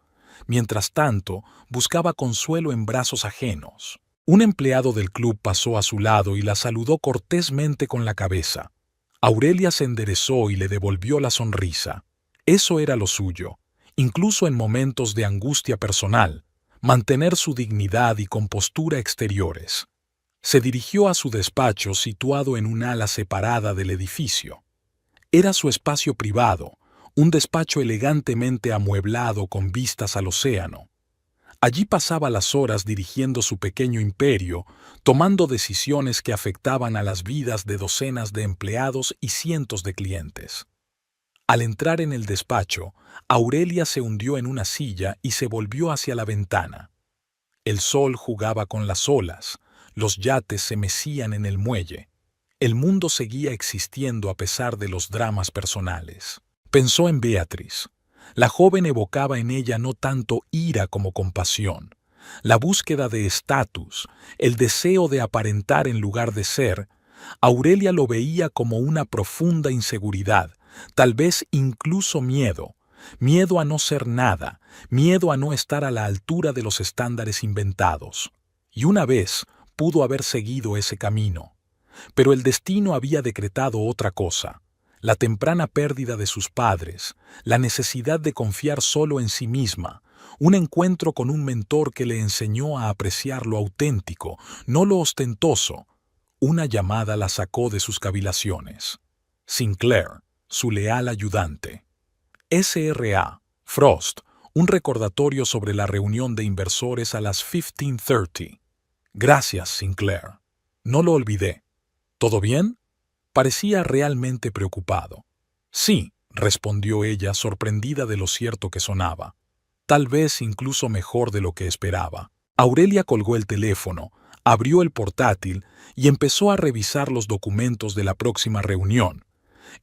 Mientras tanto, buscaba consuelo en brazos ajenos. Un empleado del club pasó a su lado y la saludó cortésmente con la cabeza. Aurelia se enderezó y le devolvió la sonrisa. Eso era lo suyo, incluso en momentos de angustia personal, mantener su dignidad y compostura exteriores. Se dirigió a su despacho situado en un ala separada del edificio. Era su espacio privado, un despacho elegantemente amueblado con vistas al océano. Allí pasaba las horas dirigiendo su pequeño imperio, tomando decisiones que afectaban a las vidas de docenas de empleados y cientos de clientes. Al entrar en el despacho, Aurelia se hundió en una silla y se volvió hacia la ventana. El sol jugaba con las olas, los yates se mecían en el muelle. El mundo seguía existiendo a pesar de los dramas personales. Pensó en Beatriz. La joven evocaba en ella no tanto ira como compasión. La búsqueda de estatus, el deseo de aparentar en lugar de ser, Aurelia lo veía como una profunda inseguridad, tal vez incluso miedo. Miedo a no ser nada, miedo a no estar a la altura de los estándares inventados. Y una vez pudo haber seguido ese camino. Pero el destino había decretado otra cosa. La temprana pérdida de sus padres, la necesidad de confiar solo en sí misma, un encuentro con un mentor que le enseñó a apreciar lo auténtico, no lo ostentoso. Una llamada la sacó de sus cavilaciones. Sinclair, su leal ayudante. S.R.A. Frost, un recordatorio sobre la reunión de inversores a las 15:30. Gracias, Sinclair. No lo olvidé. ¿Todo bien? Parecía realmente preocupado. Sí, respondió ella, sorprendida de lo cierto que sonaba. Tal vez incluso mejor de lo que esperaba. Aurelia colgó el teléfono, abrió el portátil y empezó a revisar los documentos de la próxima reunión.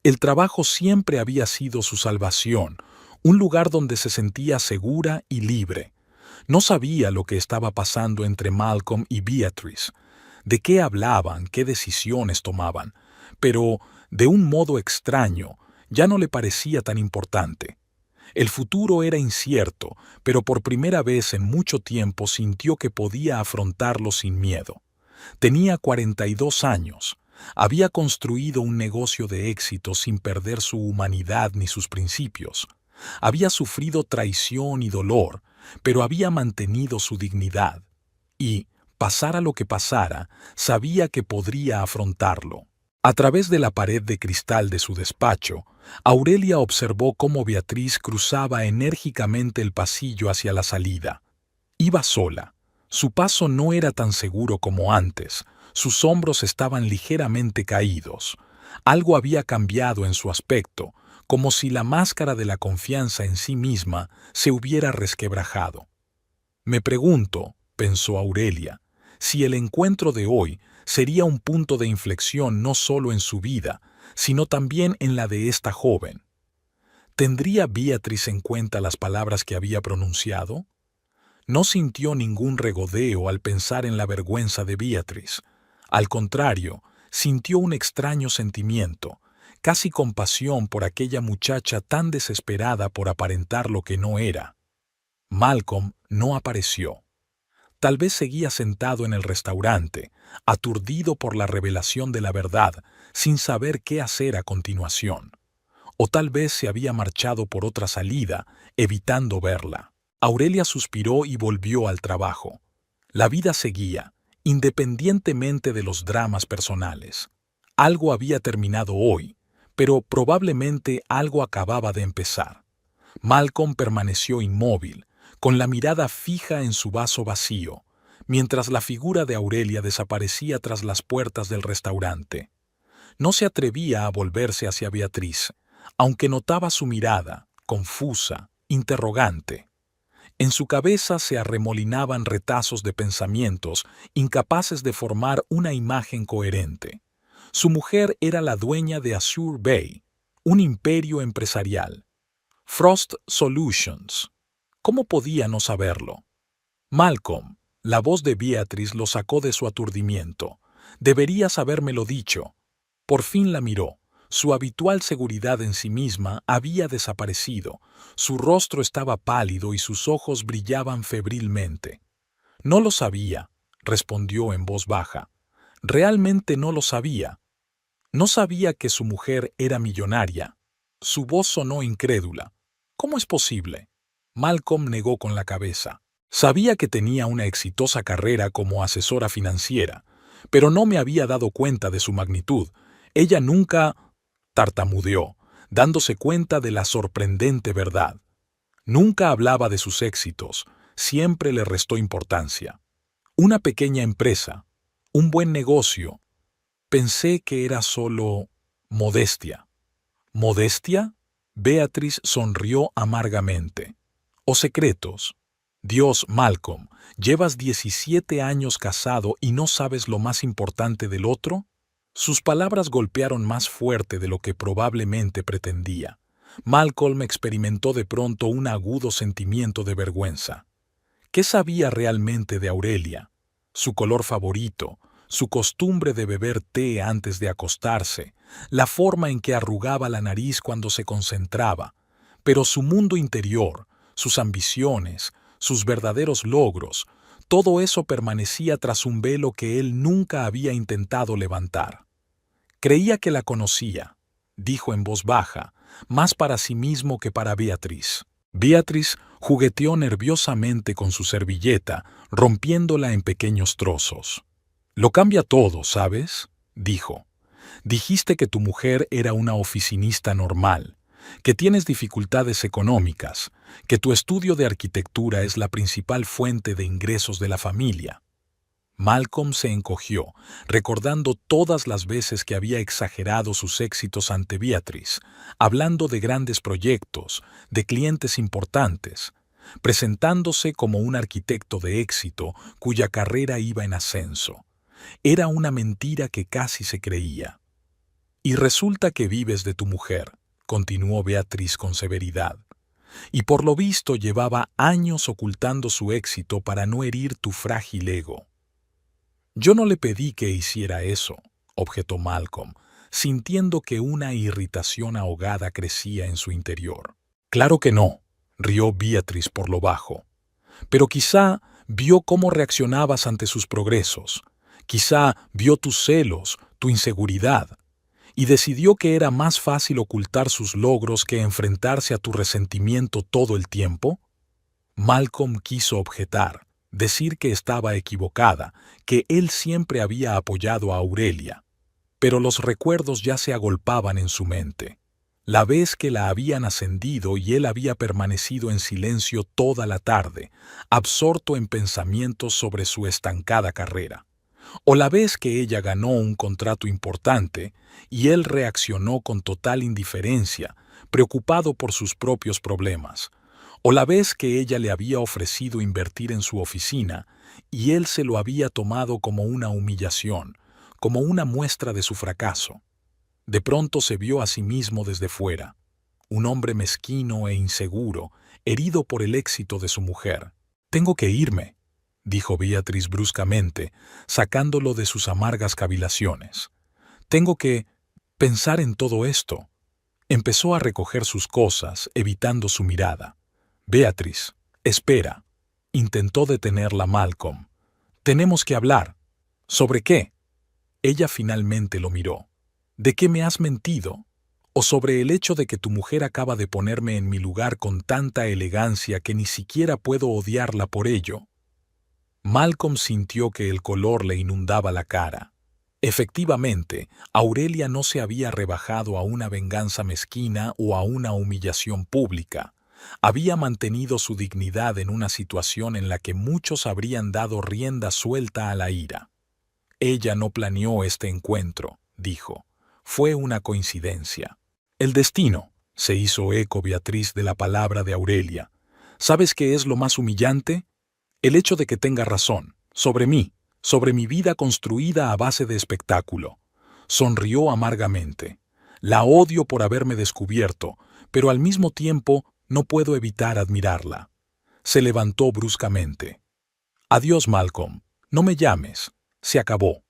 El trabajo siempre había sido su salvación, un lugar donde se sentía segura y libre. No sabía lo que estaba pasando entre Malcolm y Beatrice, de qué hablaban, qué decisiones tomaban, pero, de un modo extraño, ya no le parecía tan importante. El futuro era incierto, pero por primera vez en mucho tiempo sintió que podía afrontarlo sin miedo. Tenía 42 años. Había construido un negocio de éxito sin perder su humanidad ni sus principios. Había sufrido traición y dolor, pero había mantenido su dignidad. Y, pasara lo que pasara, sabía que podría afrontarlo. A través de la pared de cristal de su despacho, Aurelia observó cómo Beatriz cruzaba enérgicamente el pasillo hacia la salida. Iba sola. Su paso no era tan seguro como antes. Sus hombros estaban ligeramente caídos. Algo había cambiado en su aspecto, como si la máscara de la confianza en sí misma se hubiera resquebrajado. Me pregunto, pensó Aurelia, si el encuentro de hoy sería un punto de inflexión no solo en su vida, sino también en la de esta joven. ¿Tendría Beatriz en cuenta las palabras que había pronunciado? No sintió ningún regodeo al pensar en la vergüenza de Beatriz. Al contrario, sintió un extraño sentimiento, casi compasión por aquella muchacha tan desesperada por aparentar lo que no era. Malcolm no apareció. Tal vez seguía sentado en el restaurante, aturdido por la revelación de la verdad, sin saber qué hacer a continuación. O tal vez se había marchado por otra salida, evitando verla. Aurelia suspiró y volvió al trabajo. La vida seguía, independientemente de los dramas personales. Algo había terminado hoy, pero probablemente algo acababa de empezar. Malcolm permaneció inmóvil, con la mirada fija en su vaso vacío, mientras la figura de Aurelia desaparecía tras las puertas del restaurante. No se atrevía a volverse hacia Beatriz, aunque notaba su mirada, confusa, interrogante. En su cabeza se arremolinaban retazos de pensamientos incapaces de formar una imagen coherente. Su mujer era la dueña de Azure Bay, un imperio empresarial. Frost Solutions. ¿Cómo podía no saberlo? Malcolm, la voz de Beatriz lo sacó de su aturdimiento. Deberías habérmelo dicho. Por fin la miró. Su habitual seguridad en sí misma había desaparecido. Su rostro estaba pálido y sus ojos brillaban febrilmente. No lo sabía, respondió en voz baja. Realmente no lo sabía. No sabía que su mujer era millonaria. Su voz sonó incrédula. ¿Cómo es posible? Malcolm negó con la cabeza. Sabía que tenía una exitosa carrera como asesora financiera, pero no me había dado cuenta de su magnitud. Ella nunca tartamudeó, dándose cuenta de la sorprendente verdad. Nunca hablaba de sus éxitos, siempre le restó importancia. Una pequeña empresa, un buen negocio. Pensé que era solo modestia. ¿Modestia? Beatriz sonrió amargamente. ¿O secretos? Dios, Malcolm, ¿llevas 17 años casado y no sabes lo más importante del otro? Sus palabras golpearon más fuerte de lo que probablemente pretendía. Malcolm experimentó de pronto un agudo sentimiento de vergüenza. ¿Qué sabía realmente de Aurelia? Su color favorito, su costumbre de beber té antes de acostarse, la forma en que arrugaba la nariz cuando se concentraba, pero su mundo interior, sus ambiciones, sus verdaderos logros, todo eso permanecía tras un velo que él nunca había intentado levantar. Creía que la conocía, dijo en voz baja, más para sí mismo que para Beatriz. Beatriz jugueteó nerviosamente con su servilleta, rompiéndola en pequeños trozos. «Lo cambia todo, ¿sabes?», dijo. «Dijiste que tu mujer era una oficinista normal, que tienes dificultades económicas, que tu estudio de arquitectura es la principal fuente de ingresos de la familia». Malcolm se encogió, recordando todas las veces que había exagerado sus éxitos ante Beatriz, hablando de grandes proyectos, de clientes importantes, presentándose como un arquitecto de éxito cuya carrera iba en ascenso. Era una mentira que casi se creía. «Y resulta que vives de tu mujer», continuó Beatriz con severidad, «y por lo visto llevaba años ocultando su éxito para no herir tu frágil ego». «Yo no le pedí que hiciera eso», objetó Malcolm, sintiendo que una irritación ahogada crecía en su interior. «Claro que no», rió Beatriz por lo bajo. «Pero quizá vio cómo reaccionabas ante sus progresos. Quizá vio tus celos, tu inseguridad, y decidió que era más fácil ocultar sus logros que enfrentarse a tu resentimiento todo el tiempo». Malcolm quiso objetar, decir que estaba equivocada, que él siempre había apoyado a Aurelia. Pero los recuerdos ya se agolpaban en su mente. La vez que la habían ascendido y él había permanecido en silencio toda la tarde, absorto en pensamientos sobre su estancada carrera. O la vez que ella ganó un contrato importante y él reaccionó con total indiferencia, preocupado por sus propios problemas. O la vez que ella le había ofrecido invertir en su oficina y él se lo había tomado como una humillación, como una muestra de su fracaso. De pronto se vio a sí mismo desde fuera, un hombre mezquino e inseguro, herido por el éxito de su mujer. «Tengo que irme», dijo Beatriz bruscamente, sacándolo de sus amargas cavilaciones. «Tengo que pensar en todo esto». Empezó a recoger sus cosas, evitando su mirada. «Beatriz, espera», intentó detenerla Malcolm. «Tenemos que hablar». «¿Sobre qué?». Ella finalmente lo miró. «¿De qué me has mentido? ¿O sobre el hecho de que tu mujer acaba de ponerme en mi lugar con tanta elegancia que ni siquiera puedo odiarla por ello?». Malcolm sintió que el color le inundaba la cara. Efectivamente, Aurelia no se había rebajado a una venganza mezquina o a una humillación pública. Había mantenido su dignidad en una situación en la que muchos habrían dado rienda suelta a la ira. Ella no planeó este encuentro, dijo. Fue una coincidencia. El destino, se hizo eco Beatriz de la palabra de Aurelia. ¿Sabes qué es lo más humillante? El hecho de que tenga razón, sobre mí, sobre mi vida construida a base de espectáculo. Sonrió amargamente. La odio por haberme descubierto, pero al mismo tiempo no puedo evitar admirarla. Se levantó bruscamente. Adiós, Malcolm. No me llames. Se acabó.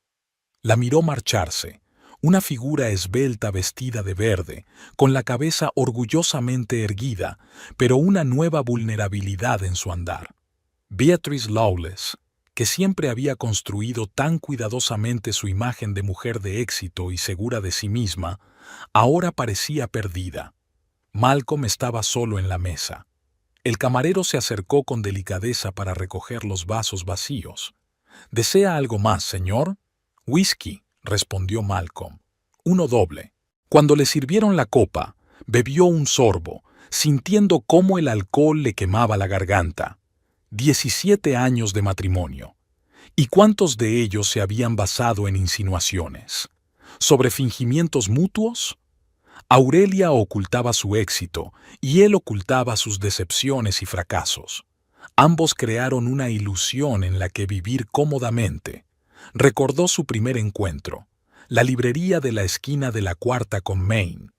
La miró marcharse, una figura esbelta vestida de verde, con la cabeza orgullosamente erguida, pero una nueva vulnerabilidad en su andar. Beatrice Lawless, que siempre había construido tan cuidadosamente su imagen de mujer de éxito y segura de sí misma, ahora parecía perdida. Malcolm estaba solo en la mesa. El camarero se acercó con delicadeza para recoger los vasos vacíos. ¿Desea algo más, señor? Whisky, respondió Malcolm. Uno doble. Cuando le sirvieron la copa, bebió un sorbo, sintiendo cómo el alcohol le quemaba la garganta. 17 años de matrimonio. ¿Y cuántos de ellos se habían basado en insinuaciones? ¿Sobre fingimientos mutuos? Aurelia ocultaba su éxito y él ocultaba sus decepciones y fracasos. Ambos crearon una ilusión en la que vivir cómodamente. Recordó su primer encuentro, la librería de la esquina de la Cuarta con Main.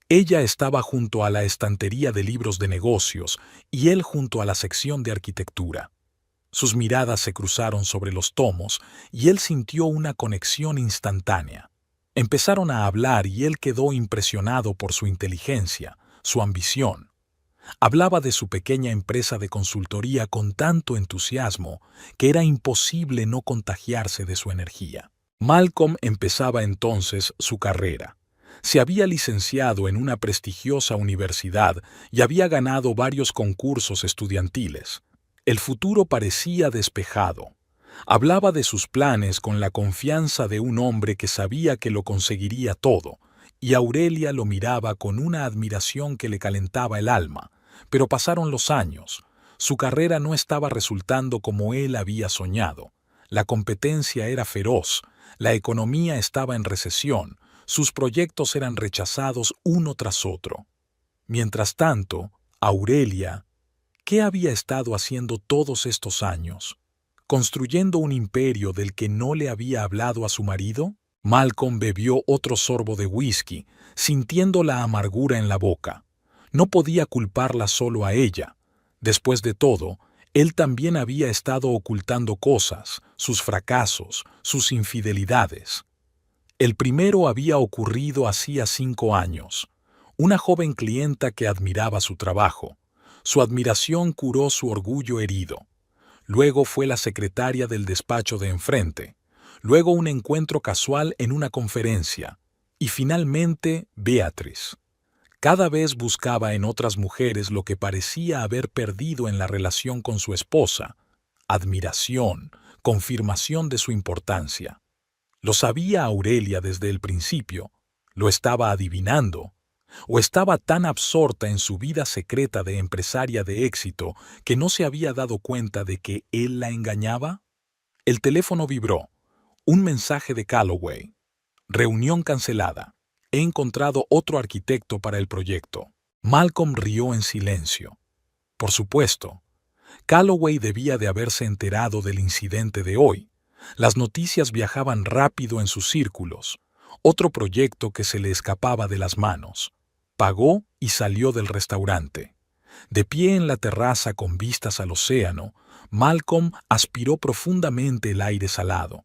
Ella estaba junto a la estantería de libros de negocios y él junto a la sección de arquitectura. Sus miradas se cruzaron sobre los tomos y él sintió una conexión instantánea. Empezaron a hablar y él quedó impresionado por su inteligencia, su ambición. Hablaba de su pequeña empresa de consultoría con tanto entusiasmo que era imposible no contagiarse de su energía. Malcolm empezaba entonces su carrera. Se había licenciado en una prestigiosa universidad y había ganado varios concursos estudiantiles. El futuro parecía despejado. Hablaba de sus planes con la confianza de un hombre que sabía que lo conseguiría todo, y Aurelia lo miraba con una admiración que le calentaba el alma. Pero pasaron los años. Su carrera no estaba resultando como él había soñado. La competencia era feroz, la economía estaba en recesión, sus proyectos eran rechazados uno tras otro. Mientras tanto, Aurelia, ¿qué había estado haciendo todos estos años? ¿Construyendo un imperio del que no le había hablado a su marido? Malcolm bebió otro sorbo de whisky, sintiendo la amargura en la boca. No podía culparla solo a ella. Después de todo, él también había estado ocultando cosas, sus fracasos, sus infidelidades. El primero había ocurrido hacía 5 años. Una joven clienta que admiraba su trabajo. Su admiración curó su orgullo herido. Luego fue la secretaria del despacho de enfrente. Luego un encuentro casual en una conferencia. Y finalmente, Beatrice. Cada vez buscaba en otras mujeres lo que parecía haber perdido en la relación con su esposa: admiración, confirmación de su importancia. Lo sabía Aurelia desde el principio, lo estaba adivinando, o estaba tan absorta en su vida secreta de empresaria de éxito que no se había dado cuenta de que él la engañaba. El teléfono vibró. Un mensaje de Calloway. Reunión cancelada. He encontrado otro arquitecto para el proyecto. Malcolm rió en silencio. Por supuesto, Calloway debía de haberse enterado del incidente de hoy. Las noticias viajaban rápido en sus círculos. Otro proyecto que se le escapaba de las manos. Pagó y salió del restaurante. De pie en la terraza con vistas al océano, Malcolm aspiró profundamente el aire salado.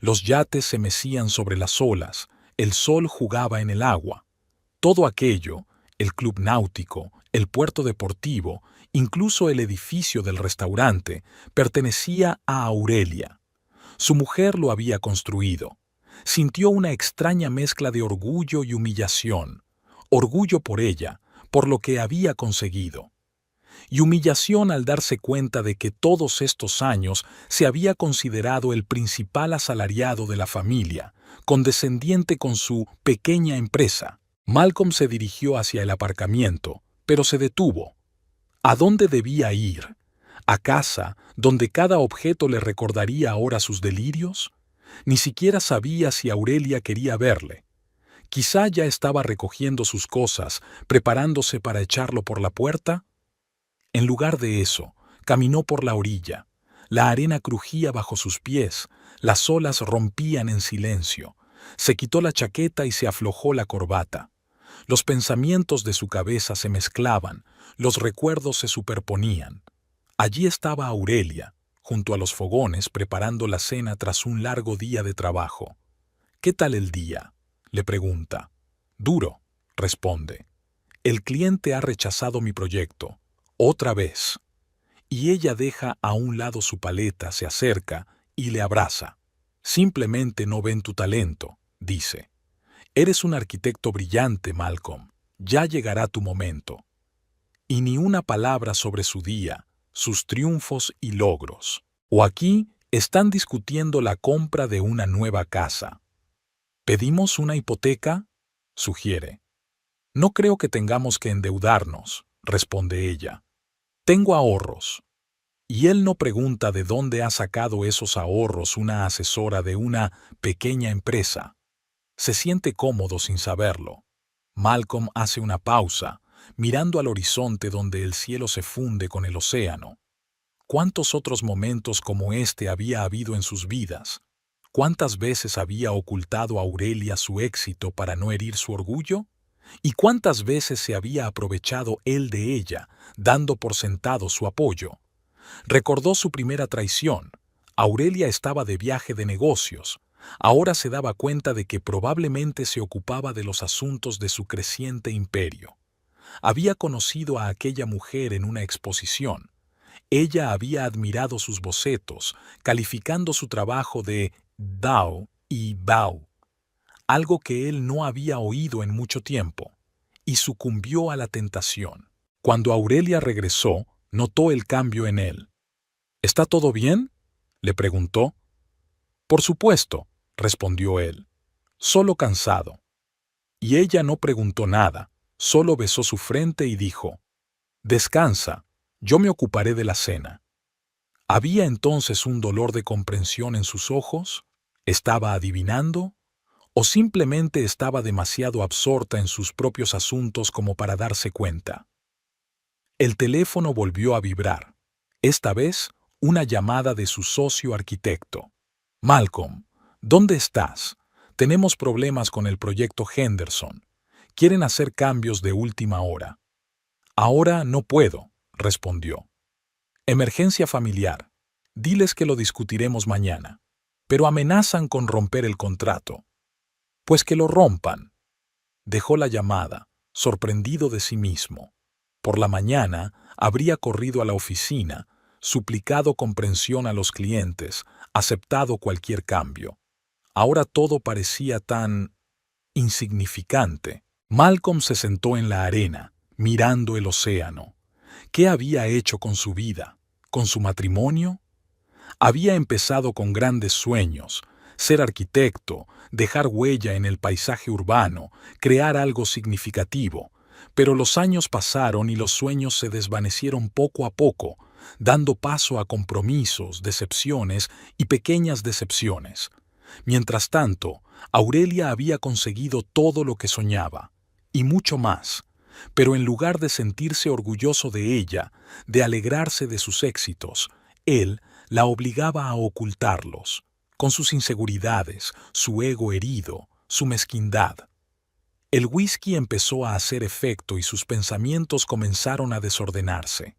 Los yates se mecían sobre las olas, el sol jugaba en el agua. Todo aquello, el club náutico, el puerto deportivo, incluso el edificio del restaurante, pertenecía a Aurelia. Su mujer lo había construido. Sintió una extraña mezcla de orgullo y humillación. Orgullo por ella, por lo que había conseguido. y humillación al darse cuenta de que todos estos años se había considerado el principal asalariado de la familia, condescendiente con su pequeña empresa. Malcolm se dirigió hacia el aparcamiento, pero se detuvo. ¿A dónde debía ir? ¿A casa, donde cada objeto le recordaría ahora sus delirios? Ni siquiera sabía si Aurelia quería verle. Quizá ya estaba recogiendo sus cosas, preparándose para echarlo por la puerta. En lugar de eso, caminó por la orilla. La arena crujía bajo sus pies, las olas rompían en silencio. Se quitó la chaqueta y se aflojó la corbata. Los pensamientos de su cabeza se mezclaban, los recuerdos se superponían. Allí estaba Aurelia, junto a los fogones preparando la cena tras un largo día de trabajo. ¿Qué tal el día?, le pregunta. Duro, responde. El cliente ha rechazado mi proyecto. Otra vez. Y ella deja a un lado su paleta, se acerca y le abraza. Simplemente no ven tu talento, dice. Eres un arquitecto brillante, Malcolm. Ya llegará tu momento. Y ni una palabra sobre su día, sus triunfos y logros. O aquí están discutiendo la compra de una nueva casa. ¿Pedimos una hipoteca?, sugiere. No creo que tengamos que endeudarnos, responde ella. Tengo ahorros. Y él no pregunta de dónde ha sacado esos ahorros una asesora de una pequeña empresa. Se siente cómodo sin saberlo. Malcolm hace una pausa, mirando al horizonte donde el cielo se funde con el océano. ¿Cuántos otros momentos como este había habido en sus vidas? ¿Cuántas veces había ocultado a Aurelia su éxito para no herir su orgullo? ¿Y cuántas veces se había aprovechado él de ella, dando por sentado su apoyo? Recordó su primera traición. Aurelia estaba de viaje de negocios. Ahora se daba cuenta de que probablemente se ocupaba de los asuntos de su creciente imperio. Había conocido a aquella mujer en una exposición. Ella había admirado sus bocetos, calificando su trabajo de Dao y Bao, algo que él no había oído en mucho tiempo, y sucumbió a la tentación. Cuando Aurelia regresó, notó el cambio en él. ¿Está todo bien?, le preguntó. Por supuesto, respondió él, solo cansado. Y ella no preguntó nada, solo besó su frente y dijo, «Descansa, yo me ocuparé de la cena». ¿Había entonces un dolor de comprensión en sus ojos? ¿Estaba adivinando? ¿O simplemente estaba demasiado absorta en sus propios asuntos como para darse cuenta? El teléfono volvió a vibrar. Esta vez, una llamada de su socio arquitecto. «Malcolm, ¿dónde estás? Tenemos problemas con el proyecto Henderson. Quieren hacer cambios de última hora». «Ahora no puedo», respondió. «Emergencia familiar. Diles que lo discutiremos mañana. Pero amenazan con romper el contrato». «Pues que lo rompan». Dejó la llamada, sorprendido de sí mismo. Por la mañana habría corrido a la oficina, suplicado comprensión a los clientes, aceptado cualquier cambio. Ahora todo parecía tan insignificante. Malcolm se sentó en la arena, mirando el océano. ¿Qué había hecho con su vida? ¿Con su matrimonio? Había empezado con grandes sueños, ser arquitecto, dejar huella en el paisaje urbano, crear algo significativo. Pero los años pasaron y los sueños se desvanecieron poco a poco, dando paso a compromisos, decepciones y pequeñas decepciones. Mientras tanto, Aurelia había conseguido todo lo que soñaba, y mucho más. Pero en lugar de sentirse orgulloso de ella, de alegrarse de sus éxitos, él la obligaba a ocultarlos, con sus inseguridades, su ego herido, su mezquindad. El whisky empezó a hacer efecto y sus pensamientos comenzaron a desordenarse.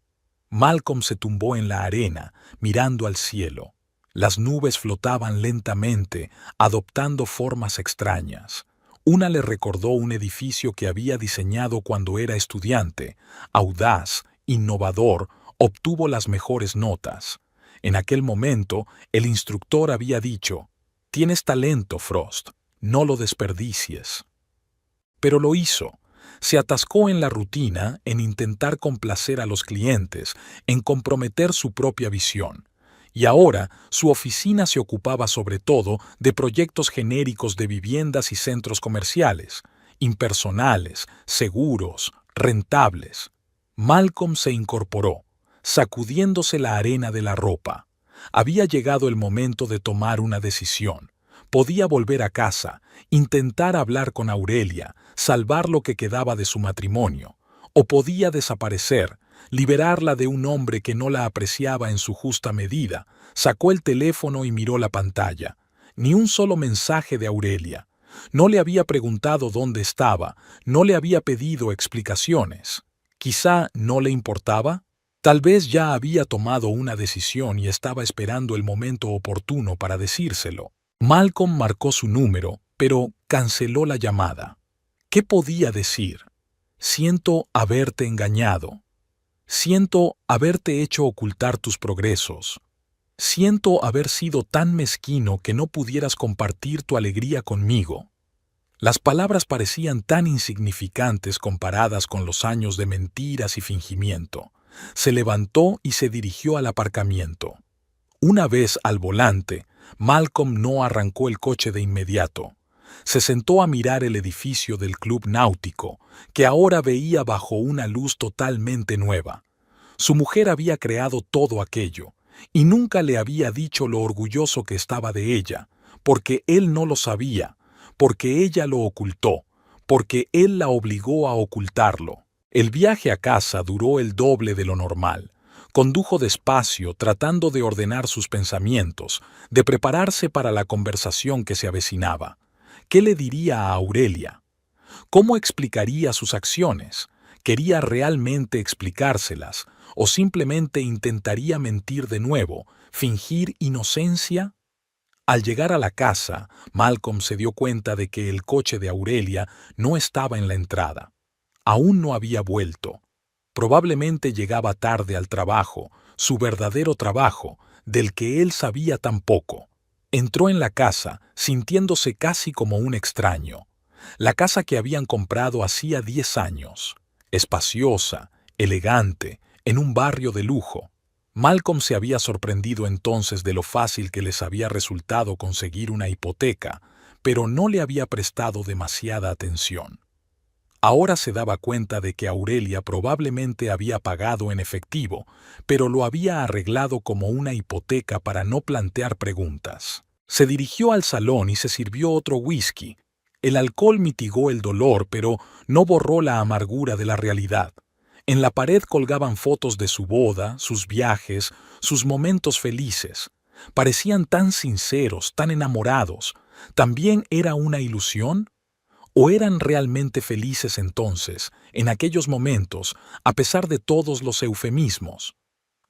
Malcolm se tumbó en la arena, mirando al cielo. Las nubes flotaban lentamente, adoptando formas extrañas. Una le recordó un edificio que había diseñado cuando era estudiante. Audaz, innovador, obtuvo las mejores notas. En aquel momento, el instructor había dicho, «Tienes talento, Frost, no lo desperdicies». Pero lo hizo. Se atascó en la rutina, en intentar complacer a los clientes, en comprometer su propia visión. Y ahora su oficina se ocupaba sobre todo de proyectos genéricos de viviendas y centros comerciales, impersonales, seguros, rentables. Malcolm se incorporó, sacudiéndose la arena de la ropa. Había llegado el momento de tomar una decisión. Podía volver a casa, intentar hablar con Aurelia, salvar lo que quedaba de su matrimonio, o podía desaparecer, liberarla de un hombre que no la apreciaba en su justa medida. Sacó el teléfono y miró la pantalla. Ni un solo mensaje de Aurelia. No le había preguntado dónde estaba, no le había pedido explicaciones. Quizá no le importaba. Tal vez ya había tomado una decisión y estaba esperando el momento oportuno para decírselo. Malcolm marcó su número, pero canceló la llamada. ¿Qué podía decir? Siento haberte engañado. Siento haberte hecho ocultar tus progresos. Siento haber sido tan mezquino que no pudieras compartir tu alegría conmigo. Las palabras parecían tan insignificantes comparadas con los años de mentiras y fingimiento. Se levantó y se dirigió al aparcamiento. Una vez al volante, Malcolm no arrancó el coche de inmediato. Se sentó a mirar el edificio del club náutico, que ahora veía bajo una luz totalmente nueva. Su mujer había creado todo aquello, y nunca le había dicho lo orgulloso que estaba de ella, porque él no lo sabía, porque ella lo ocultó, porque él la obligó a ocultarlo. El viaje a casa duró el doble de lo normal. Condujo despacio, tratando de ordenar sus pensamientos, de prepararse para la conversación que se avecinaba. ¿Qué le diría a Aurelia? ¿Cómo explicaría sus acciones? ¿Quería realmente explicárselas? ¿O simplemente intentaría mentir de nuevo, fingir inocencia? Al llegar a la casa, Malcolm se dio cuenta de que el coche de Aurelia no estaba en la entrada. Aún no había vuelto. Probablemente llegaba tarde al trabajo, su verdadero trabajo, del que él sabía tan poco. Entró en la casa, sintiéndose casi como un extraño. La casa que habían comprado hacía 10 años. Espaciosa, elegante, en un barrio de lujo. Malcolm se había sorprendido entonces de lo fácil que les había resultado conseguir una hipoteca, pero no le había prestado demasiada atención. Ahora se daba cuenta de que Aurelia probablemente había pagado en efectivo, pero lo había arreglado como una hipoteca para no plantear preguntas. Se dirigió al salón y se sirvió otro whisky. El alcohol mitigó el dolor, pero no borró la amargura de la realidad. En la pared colgaban fotos de su boda, sus viajes, sus momentos felices. Parecían tan sinceros, tan enamorados. ¿También era una ilusión? ¿O eran realmente felices entonces, en aquellos momentos, a pesar de todos los eufemismos?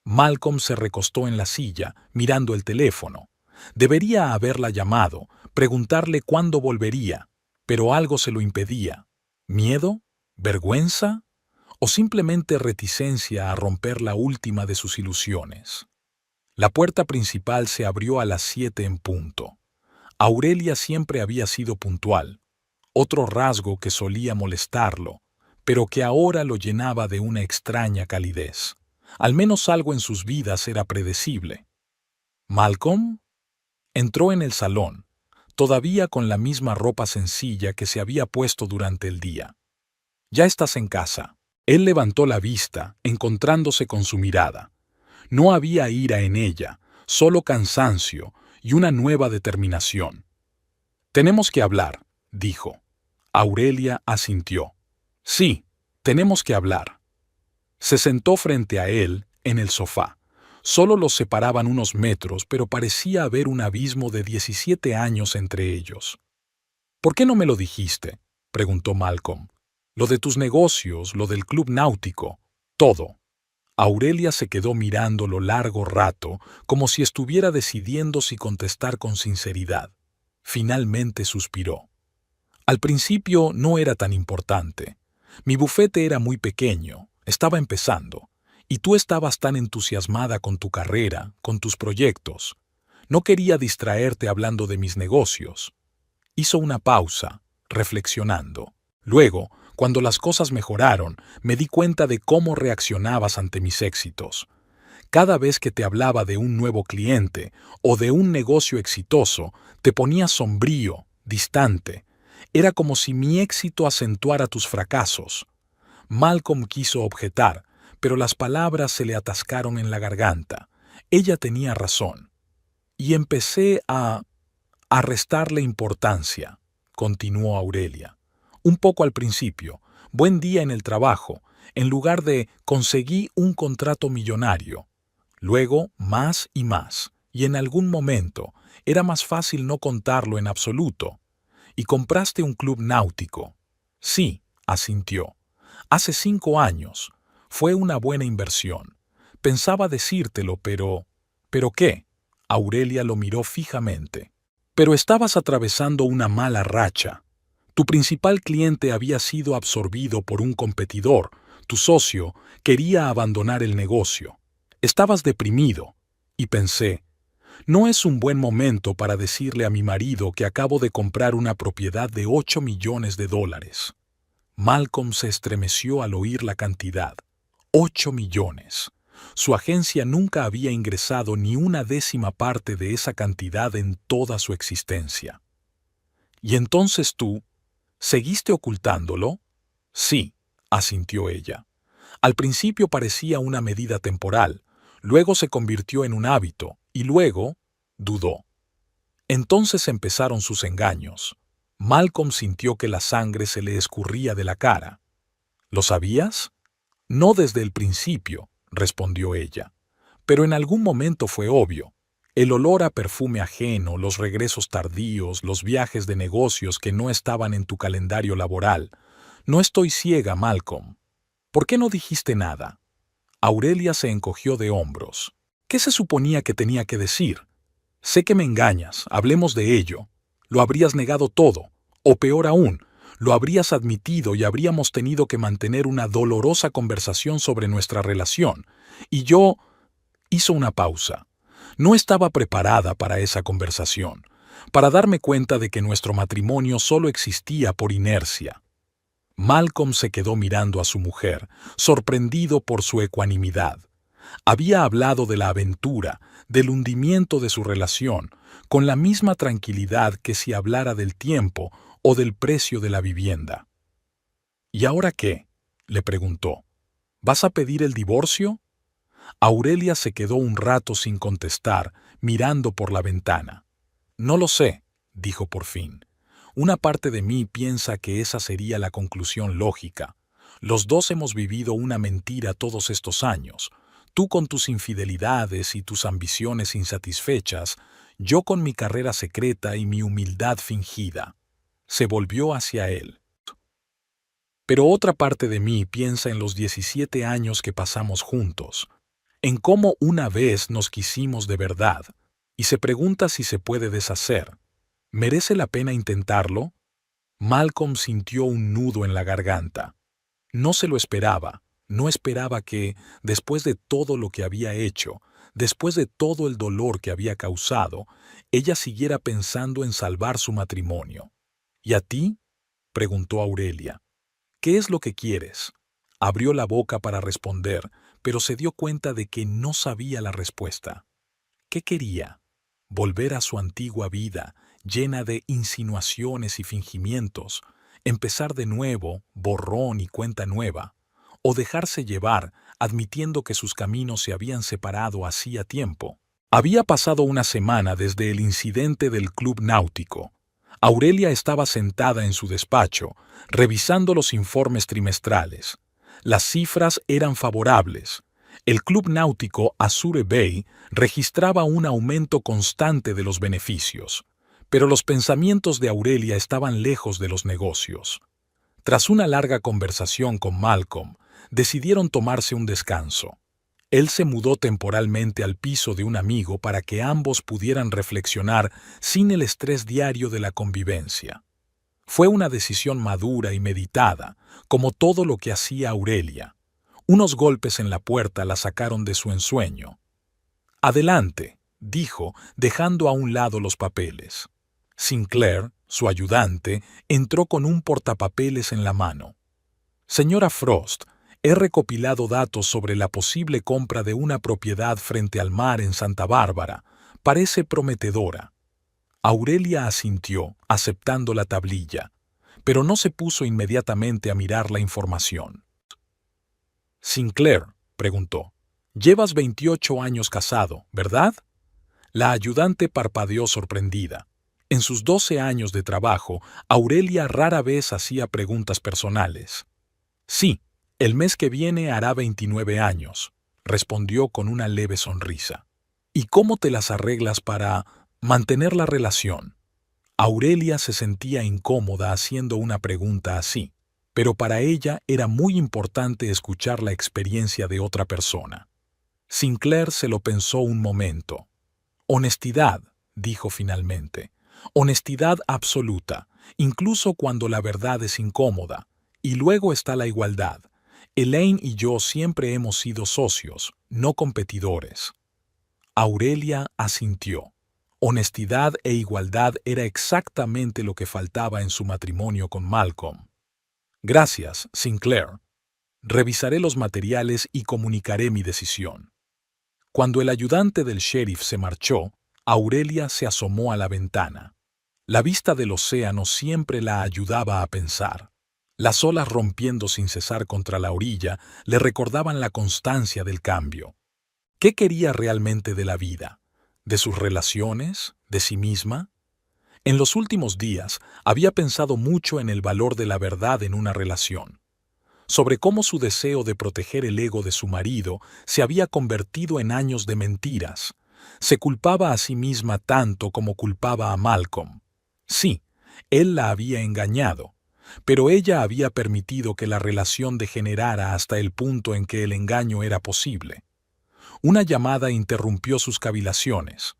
Malcolm se recostó en la silla, mirando el teléfono. Debería haberla llamado, preguntarle cuándo volvería, pero algo se lo impedía. ¿Miedo? ¿Vergüenza? ¿O simplemente reticencia a romper la última de sus ilusiones? La puerta principal se abrió a las 7 en punto. Aurelia siempre había sido puntual. Otro rasgo que solía molestarlo, pero que ahora lo llenaba de una extraña calidez. Al menos algo en sus vidas era predecible. ¿Malcolm? Entró en el salón, todavía con la misma ropa sencilla que se había puesto durante el día. «Ya estás en casa». Él levantó la vista, encontrándose con su mirada. No había ira en ella, solo cansancio y una nueva determinación. «Tenemos que hablar», dijo. Aurelia asintió. «Sí, tenemos que hablar». Se sentó frente a él, en el sofá. Solo los separaban unos metros, pero parecía haber un abismo de 17 años entre ellos. «¿Por qué no me lo dijiste?», preguntó Malcolm. «Lo de tus negocios, lo del club náutico, todo». Aurelia se quedó mirándolo largo rato, como si estuviera decidiendo si contestar con sinceridad. Finalmente suspiró. «Al principio no era tan importante. Mi bufete era muy pequeño, estaba empezando, y tú estabas tan entusiasmada con tu carrera, con tus proyectos. No quería distraerte hablando de mis negocios». Hizo una pausa, reflexionando. Luego, Cuando las cosas mejoraron, me di cuenta de cómo reaccionabas ante mis éxitos. Cada vez que te hablaba de un nuevo cliente o de un negocio exitoso, te ponías sombrío, distante. Era como si mi éxito acentuara tus fracasos. Malcolm quiso objetar, pero las palabras se le atascaron en la garganta. Ella tenía razón. Y empecé a restarle importancia, continuó Aurelia. Un poco al principio, buen día en el trabajo, en lugar de conseguí un contrato millonario. Luego, más y en algún momento, era más fácil no contarlo en absoluto. Y compraste un club náutico. Sí, asintió. Hace 5 años. Fue una buena inversión. Pensaba decírtelo, pero... ¿Pero qué? Aurelia lo miró fijamente. Pero estabas atravesando una mala racha. Tu principal cliente había sido absorbido por un competidor. Tu socio quería abandonar el negocio. Estabas deprimido. Y pensé, no es un buen momento para decirle a mi marido que acabo de comprar una propiedad de $8 millones. Malcolm se estremeció al oír la cantidad. 8 millones. Su agencia nunca había ingresado ni una décima parte de esa cantidad en toda su existencia. ¿Y entonces tú, seguiste ocultándolo? Sí, asintió ella. Al principio parecía una medida temporal, luego se convirtió en un hábito y luego dudó. Entonces empezaron sus engaños. Malcolm sintió que la sangre se le escurría de la cara. ¿Lo sabías? No desde el principio, respondió ella. Pero en algún momento fue obvio. El olor a perfume ajeno, los regresos tardíos, los viajes de negocios que no estaban en tu calendario laboral. No estoy ciega, Malcolm. ¿Por qué no dijiste nada? Aurelia se encogió de hombros. ¿Qué se suponía que tenía que decir? Sé que me engañas, hablemos de ello. Lo habrías negado todo, o peor aún, lo habrías admitido y habríamos tenido que mantener una dolorosa conversación sobre nuestra relación. Y yo... Hizo una pausa. No estaba preparada para esa conversación, para darme cuenta de que nuestro matrimonio solo existía por inercia. Malcolm se quedó mirando a su mujer, sorprendido por su ecuanimidad. Había hablado de la aventura, del hundimiento de su relación, con la misma tranquilidad que si hablara del tiempo o del precio de la vivienda. ¿Y ahora qué?, le preguntó. ¿Vas a pedir el divorcio? Aurelia se quedó un rato sin contestar, mirando por la ventana. No lo sé, dijo por fin. Una parte de mí piensa que esa sería la conclusión lógica. Los dos hemos vivido una mentira todos estos años. Tú con tus infidelidades y tus ambiciones insatisfechas, yo con mi carrera secreta y mi humildad fingida. Se volvió hacia él. Pero otra parte de mí piensa en los 17 años que pasamos juntos, en cómo una vez nos quisimos de verdad, y se pregunta si se puede deshacer. ¿Merece la pena intentarlo? Malcolm sintió un nudo en la garganta. No se lo esperaba. No esperaba que, después de todo lo que había hecho, después de todo el dolor que había causado, ella siguiera pensando en salvar su matrimonio. ¿Y a ti?, preguntó Aurelia. ¿Qué es lo que quieres? Abrió la boca para responder, pero se dio cuenta de que no sabía la respuesta. ¿Qué quería? ¿Volver a su antigua vida, llena de insinuaciones y fingimientos, empezar de nuevo, borrón y cuenta nueva, o dejarse llevar, admitiendo que sus caminos se habían separado hacía tiempo? Había pasado una semana desde el incidente del club náutico. Aurelia estaba sentada en su despacho, revisando los informes trimestrales. Las cifras eran favorables. El club náutico Azure Bay registraba un aumento constante de los beneficios, pero los pensamientos de Aurelia estaban lejos de los negocios. Tras una larga conversación con Malcolm, decidieron tomarse un descanso. Él se mudó temporalmente al piso de un amigo para que ambos pudieran reflexionar sin el estrés diario de la convivencia. Fue una decisión madura y meditada, como todo lo que hacía Aurelia. Unos golpes en la puerta la sacaron de su ensueño. «Adelante», dijo, dejando a un lado los papeles. Sinclair, su ayudante, entró con un portapapeles en la mano. Señora Frost, he recopilado datos sobre la posible compra de una propiedad frente al mar en Santa Bárbara. Parece prometedora. Aurelia asintió, aceptando la tablilla, pero no se puso inmediatamente a mirar la información. Sinclair, preguntó, llevas 28 años casado, ¿verdad? La ayudante parpadeó sorprendida. En sus 12 años de trabajo, Aurelia rara vez hacía preguntas personales. Sí, el mes que viene hará 29 años, respondió con una leve sonrisa. ¿Y cómo te las arreglas para mantener la relación? Aurelia se sentía incómoda haciendo una pregunta así, pero para ella era muy importante escuchar la experiencia de otra persona. Sinclair se lo pensó un momento. Honestidad, dijo finalmente. Honestidad absoluta, incluso cuando la verdad es incómoda. Y luego está la igualdad. Elaine y yo siempre hemos sido socios, no competidores. Aurelia asintió. Honestidad e igualdad era exactamente lo que faltaba en su matrimonio con Malcolm. Gracias, Sinclair. Revisaré los materiales y comunicaré mi decisión. Cuando el ayudante del sheriff se marchó, Aurelia se asomó a la ventana. La vista del océano siempre la ayudaba a pensar. Las olas rompiendo sin cesar contra la orilla le recordaban la constancia del cambio. ¿Qué quería realmente de la vida? ¿De sus relaciones? ¿De sí misma? En los últimos días había pensado mucho en el valor de la verdad en una relación, sobre cómo su deseo de proteger el ego de su marido se había convertido en años de mentiras. Se culpaba a sí misma tanto como culpaba a Malcolm. Sí, él la había engañado, pero ella había permitido que la relación degenerara hasta el punto en que el engaño era posible. Una llamada interrumpió sus cavilaciones.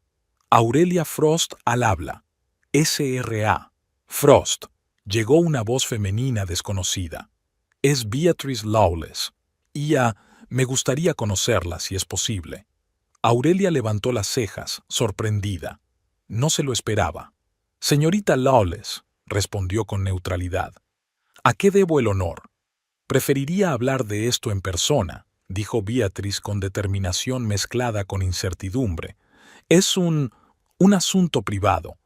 Aurelia Frost al habla. S.R.A. Frost. Llegó una voz femenina desconocida. Es Beatrice Lawless. Me gustaría conocerla si es posible. Aurelia levantó las cejas, sorprendida. No se lo esperaba. Señorita Lawless, respondió con neutralidad. ¿A qué debo el honor? Preferiría hablar de esto en persona, dijo Beatrice con determinación mezclada con incertidumbre. Es un asunto privado.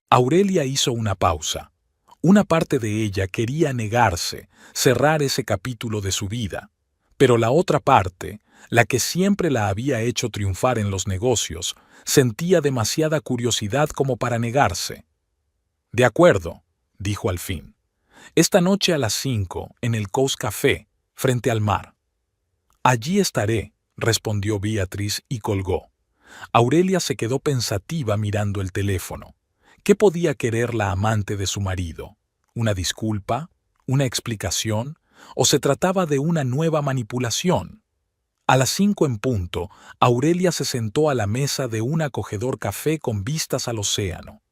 Aurelia hizo una pausa. Una parte de ella quería negarse, cerrar ese capítulo de su vida, pero la otra parte, la que siempre la había hecho triunfar en los negocios, sentía demasiada curiosidad como para negarse. De acuerdo, dijo al fin. Esta noche a las 5, en el Coast Café, frente al mar. Allí estaré, respondió Beatrice y colgó. Aurelia se quedó pensativa mirando el teléfono. ¿Qué podía querer la amante de su marido? ¿Una disculpa? ¿Una explicación? ¿O se trataba de una nueva manipulación? A las 5 en punto, Aurelia se sentó a la mesa de un acogedor café con vistas al océano.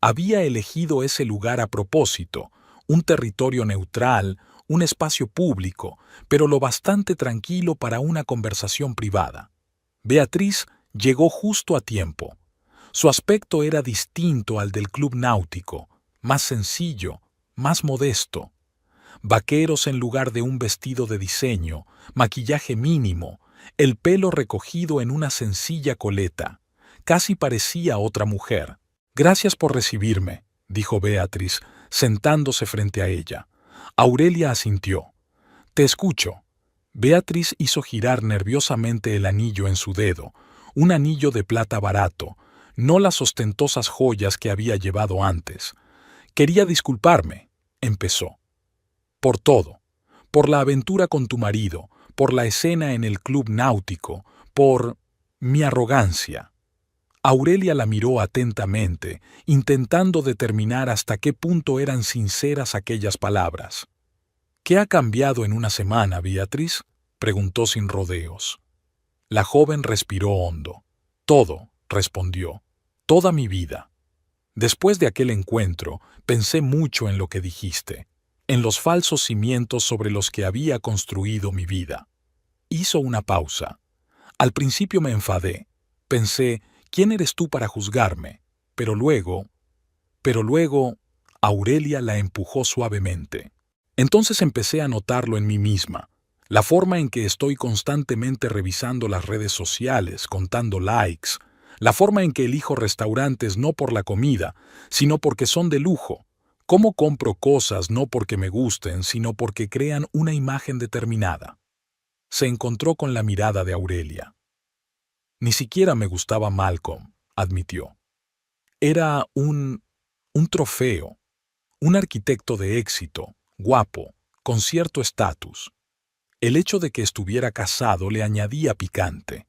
Había elegido ese lugar a propósito, un territorio neutral, un espacio público, pero lo bastante tranquilo para una conversación privada. Beatriz llegó justo a tiempo. Su aspecto era distinto al del club náutico, más sencillo, más modesto. Vaqueros en lugar de un vestido de diseño, maquillaje mínimo, el pelo recogido en una sencilla coleta. Casi parecía otra mujer. Gracias por recibirme, dijo Beatriz, sentándose frente a ella. Aurelia asintió. Te escucho. Beatriz hizo girar nerviosamente el anillo en su dedo, un anillo de plata barato, no las ostentosas joyas que había llevado antes. Quería disculparme, empezó. Por todo. Por la aventura con tu marido, por la escena en el club náutico, por mi arrogancia. Aurelia la miró atentamente, intentando determinar hasta qué punto eran sinceras aquellas palabras. ¿Qué ha cambiado en una semana, Beatriz?, preguntó sin rodeos. La joven respiró hondo. Todo, respondió. Toda mi vida. Después de aquel encuentro, pensé mucho en lo que dijiste, en los falsos cimientos sobre los que había construido mi vida. Hizo una pausa. Al principio me enfadé. Pensé, ¿quién eres tú para juzgarme? Pero luego, Aurelia la empujó suavemente. Entonces empecé a notarlo en mí misma. La forma en que estoy constantemente revisando las redes sociales, contando likes, la forma en que elijo restaurantes no por la comida, sino porque son de lujo. Cómo compro cosas no porque me gusten, sino porque crean una imagen determinada. Se encontró con la mirada de Aurelia. Ni siquiera me gustaba Malcolm, admitió. Era un trofeo, un arquitecto de éxito, guapo, con cierto estatus. El hecho de que estuviera casado le añadía picante.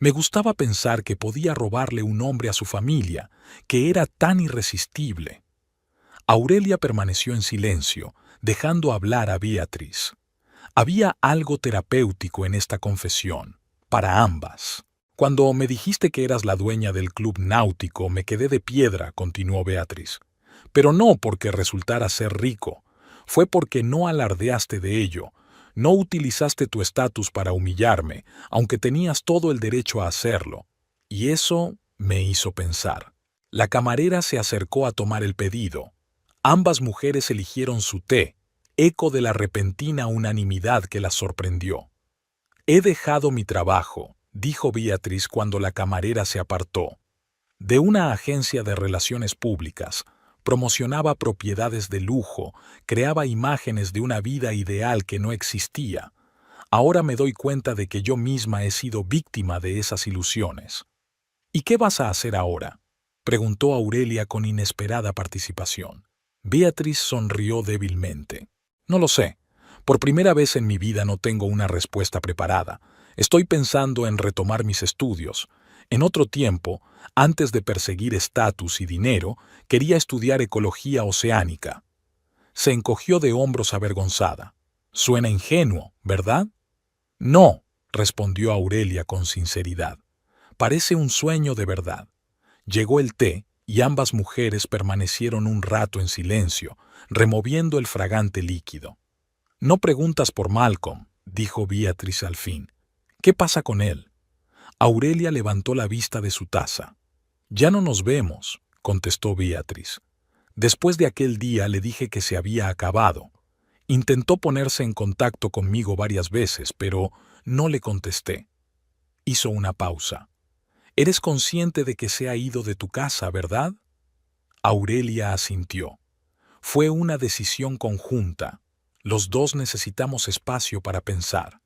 Me gustaba pensar que podía robarle un hombre a su familia, que era tan irresistible. Aurelia permaneció en silencio, dejando hablar a Beatriz. Había algo terapéutico en esta confesión, para ambas. Cuando me dijiste que eras la dueña del club náutico, me quedé de piedra, continuó Beatriz. Pero no porque resultara ser rico, fue porque no alardeaste de ello, no utilizaste tu estatus para humillarme, aunque tenías todo el derecho a hacerlo. Y eso me hizo pensar. La camarera se acercó a tomar el pedido. Ambas mujeres eligieron su té, eco de la repentina unanimidad que las sorprendió. He dejado mi trabajo, dijo Beatriz cuando la camarera se apartó. De una agencia de relaciones públicas, promocionaba propiedades de lujo, creaba imágenes de una vida ideal que no existía. Ahora me doy cuenta de que yo misma he sido víctima de esas ilusiones. ¿Y qué vas a hacer ahora?, preguntó Aurelia con inesperada participación. Beatriz sonrió débilmente. No lo sé. Por primera vez en mi vida no tengo una respuesta preparada. Estoy pensando en retomar mis estudios. En otro tiempo, antes de perseguir estatus y dinero, quería estudiar ecología oceánica. Se encogió de hombros avergonzada. Suena ingenuo, ¿verdad? No, respondió Aurelia con sinceridad. Parece un sueño de verdad. Llegó el té y ambas mujeres permanecieron un rato en silencio, removiendo el fragante líquido. No preguntas por Malcolm, dijo Beatriz al fin. ¿Qué pasa con él? Aurelia levantó la vista de su taza. Ya no nos vemos, contestó Beatriz. Después de aquel día le dije que se había acabado. Intentó ponerse en contacto conmigo varias veces, pero no le contesté. Hizo una pausa. Eres consciente de que se ha ido de tu casa, ¿verdad? Aurelia asintió. Fue una decisión conjunta. Los dos necesitamos espacio para pensar.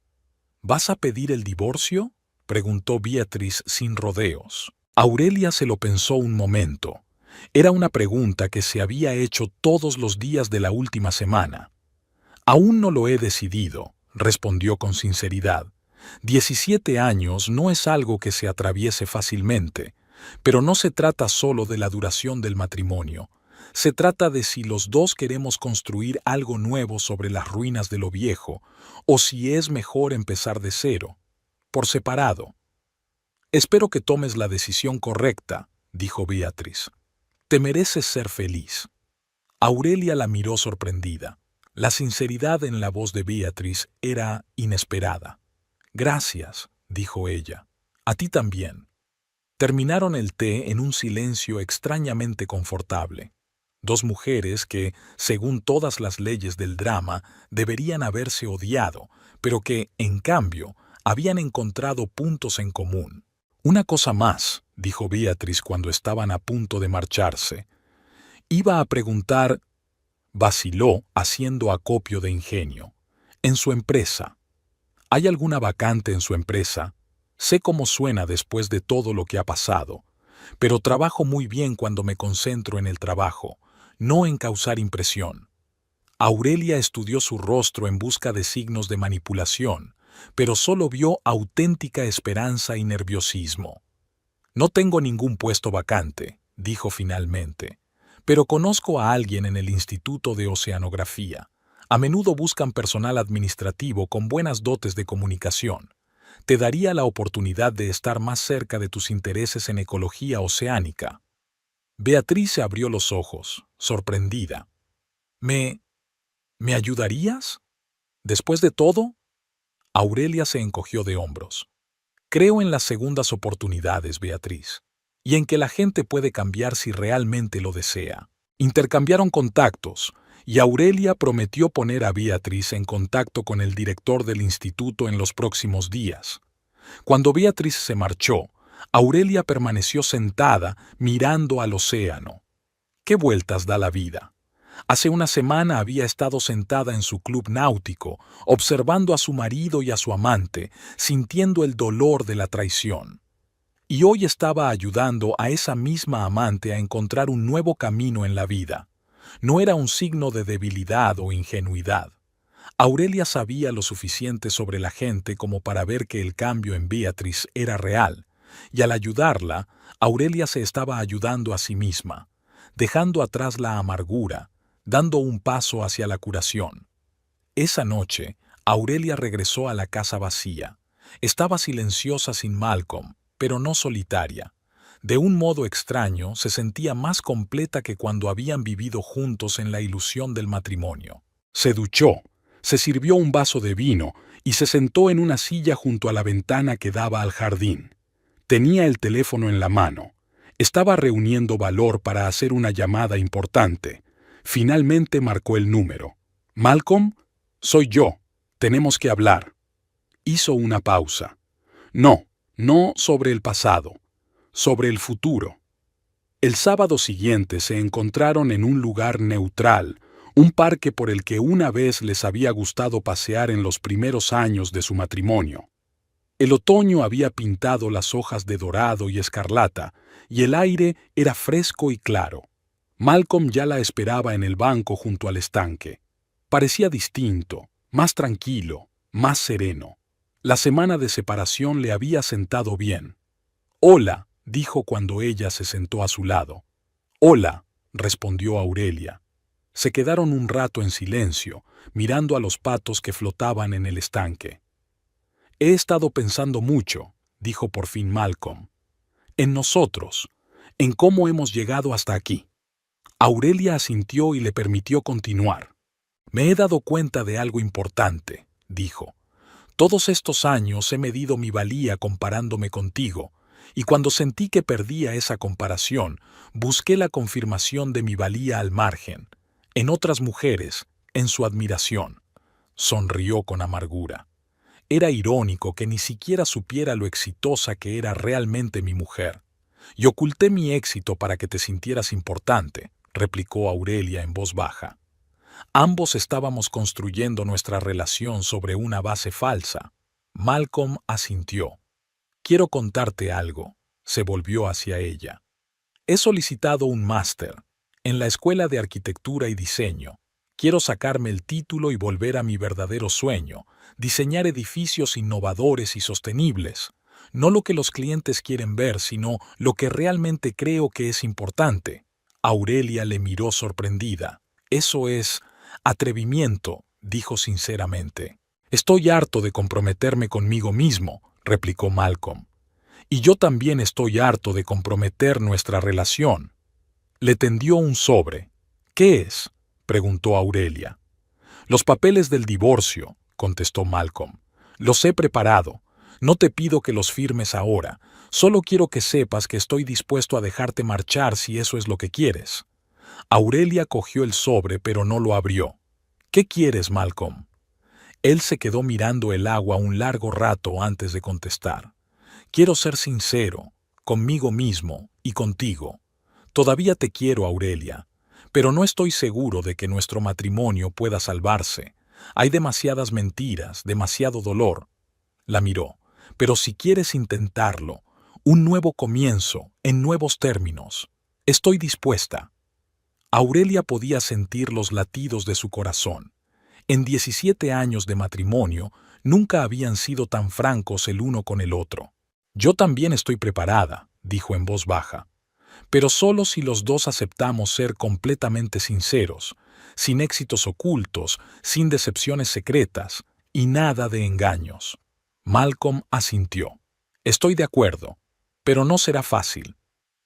¿Vas a pedir el divorcio?, preguntó Beatriz sin rodeos. Aurelia se lo pensó un momento. Era una pregunta que se había hecho todos los días de la última semana. Aún no lo he decidido, respondió con sinceridad. 17 años no es algo que se atraviese fácilmente, pero no se trata solo de la duración del matrimonio. Se trata de si los dos queremos construir algo nuevo sobre las ruinas de lo viejo, o si es mejor empezar de cero, por separado. Espero que tomes la decisión correcta, dijo Beatriz. Te mereces ser feliz. Aurelia la miró sorprendida. La sinceridad en la voz de Beatriz era inesperada. Gracias, dijo ella. A ti también. Terminaron el té en un silencio extrañamente confortable. Dos mujeres que, según todas las leyes del drama, deberían haberse odiado, pero que, en cambio, habían encontrado puntos en común. Una cosa más, dijo Beatriz cuando estaban a punto de marcharse. Iba a preguntar. Vaciló, haciendo acopio de ingenio. En su empresa. ¿Hay alguna vacante en su empresa? Sé cómo suena después de todo lo que ha pasado, pero trabajo muy bien cuando me concentro en el trabajo, no en causar impresión. Aurelia estudió su rostro en busca de signos de manipulación, pero solo vio auténtica esperanza y nerviosismo. No tengo ningún puesto vacante, dijo finalmente, pero conozco a alguien en el Instituto de Oceanografía. A menudo buscan personal administrativo con buenas dotes de comunicación. Te daría la oportunidad de estar más cerca de tus intereses en ecología oceánica. Beatriz se abrió los ojos, sorprendida. ¿Me ayudarías? ¿Después de todo? Aurelia se encogió de hombros. Creo en las segundas oportunidades, Beatriz, y en que la gente puede cambiar si realmente lo desea. Intercambiaron contactos, y Aurelia prometió poner a Beatriz en contacto con el director del instituto en los próximos días. Cuando Beatriz se marchó, Aurelia permaneció sentada mirando al océano. ¿Qué vueltas da la vida? Hace una semana había estado sentada en su club náutico, observando a su marido y a su amante, sintiendo el dolor de la traición. Y hoy estaba ayudando a esa misma amante a encontrar un nuevo camino en la vida. No era un signo de debilidad o ingenuidad. Aurelia sabía lo suficiente sobre la gente como para ver que el cambio en Beatriz era real, y al ayudarla, Aurelia se estaba ayudando a sí misma, dejando atrás la amargura, dando un paso hacia la curación. Esa noche, Aurelia regresó a la casa vacía. Estaba silenciosa sin Malcolm, pero no solitaria. De un modo extraño, se sentía más completa que cuando habían vivido juntos en la ilusión del matrimonio. Se duchó, se sirvió un vaso de vino y se sentó en una silla junto a la ventana que daba al jardín. Tenía el teléfono en la mano. Estaba reuniendo valor para hacer una llamada importante. Finalmente marcó el número. «Malcolm, soy yo. Tenemos que hablar». Hizo una pausa. No sobre el pasado, sobre el futuro. El sábado siguiente se encontraron en un lugar neutral, un parque por el que una vez les había gustado pasear en los primeros años de su matrimonio. El otoño había pintado las hojas de dorado y escarlata, y el aire era fresco y claro. Malcolm ya la esperaba en el banco junto al estanque. Parecía distinto, más tranquilo, más sereno. La semana de separación le había sentado bien. «Hola», dijo cuando ella se sentó a su lado. «Hola», respondió Aurelia. Se quedaron un rato en silencio, mirando a los patos que flotaban en el estanque. «He estado pensando mucho», dijo por fin Malcolm. «En nosotros, en cómo hemos llegado hasta aquí». Aurelia asintió y le permitió continuar. «Me he dado cuenta de algo importante», dijo. «Todos estos años he medido mi valía comparándome contigo, y cuando sentí que perdía esa comparación, busqué la confirmación de mi valía al margen, en otras mujeres, en su admiración». Sonrió con amargura. Era irónico que ni siquiera supiera lo exitosa que era realmente mi mujer. «Y oculté mi éxito para que te sintieras importante», replicó Aurelia en voz baja. Ambos estábamos construyendo nuestra relación sobre una base falsa. Malcolm asintió. «Quiero contarte algo», se volvió hacia ella. «He solicitado un máster en la Escuela de Arquitectura y Diseño. Quiero sacarme el título y volver a mi verdadero sueño, diseñar edificios innovadores y sostenibles. No lo que los clientes quieren ver, sino lo que realmente creo que es importante». Aurelia le miró sorprendida. «Eso es atrevimiento», dijo sinceramente. «Estoy harto de comprometerme conmigo mismo», replicó Malcolm. «Y yo también estoy harto de comprometer nuestra relación». Le tendió un sobre. «¿Qué es?», preguntó Aurelia. «Los papeles del divorcio», contestó Malcolm. «Los he preparado. No te pido que los firmes ahora. Solo quiero que sepas que estoy dispuesto a dejarte marchar si eso es lo que quieres». Aurelia cogió el sobre pero no lo abrió. «¿Qué quieres, Malcolm?». Él se quedó mirando el agua un largo rato antes de contestar. «Quiero ser sincero, conmigo mismo y contigo. Todavía te quiero, Aurelia, pero no estoy seguro de que nuestro matrimonio pueda salvarse. Hay demasiadas mentiras, demasiado dolor». La miró. «Pero si quieres intentarlo, un nuevo comienzo, en nuevos términos, estoy dispuesta». Aurelia podía sentir los latidos de su corazón. En 17 años de matrimonio, nunca habían sido tan francos el uno con el otro. «Yo también estoy preparada», dijo en voz baja. «Pero solo si los dos aceptamos ser completamente sinceros, sin éxitos ocultos, sin decepciones secretas y nada de engaños». Malcolm asintió. «Estoy de acuerdo, pero no será fácil».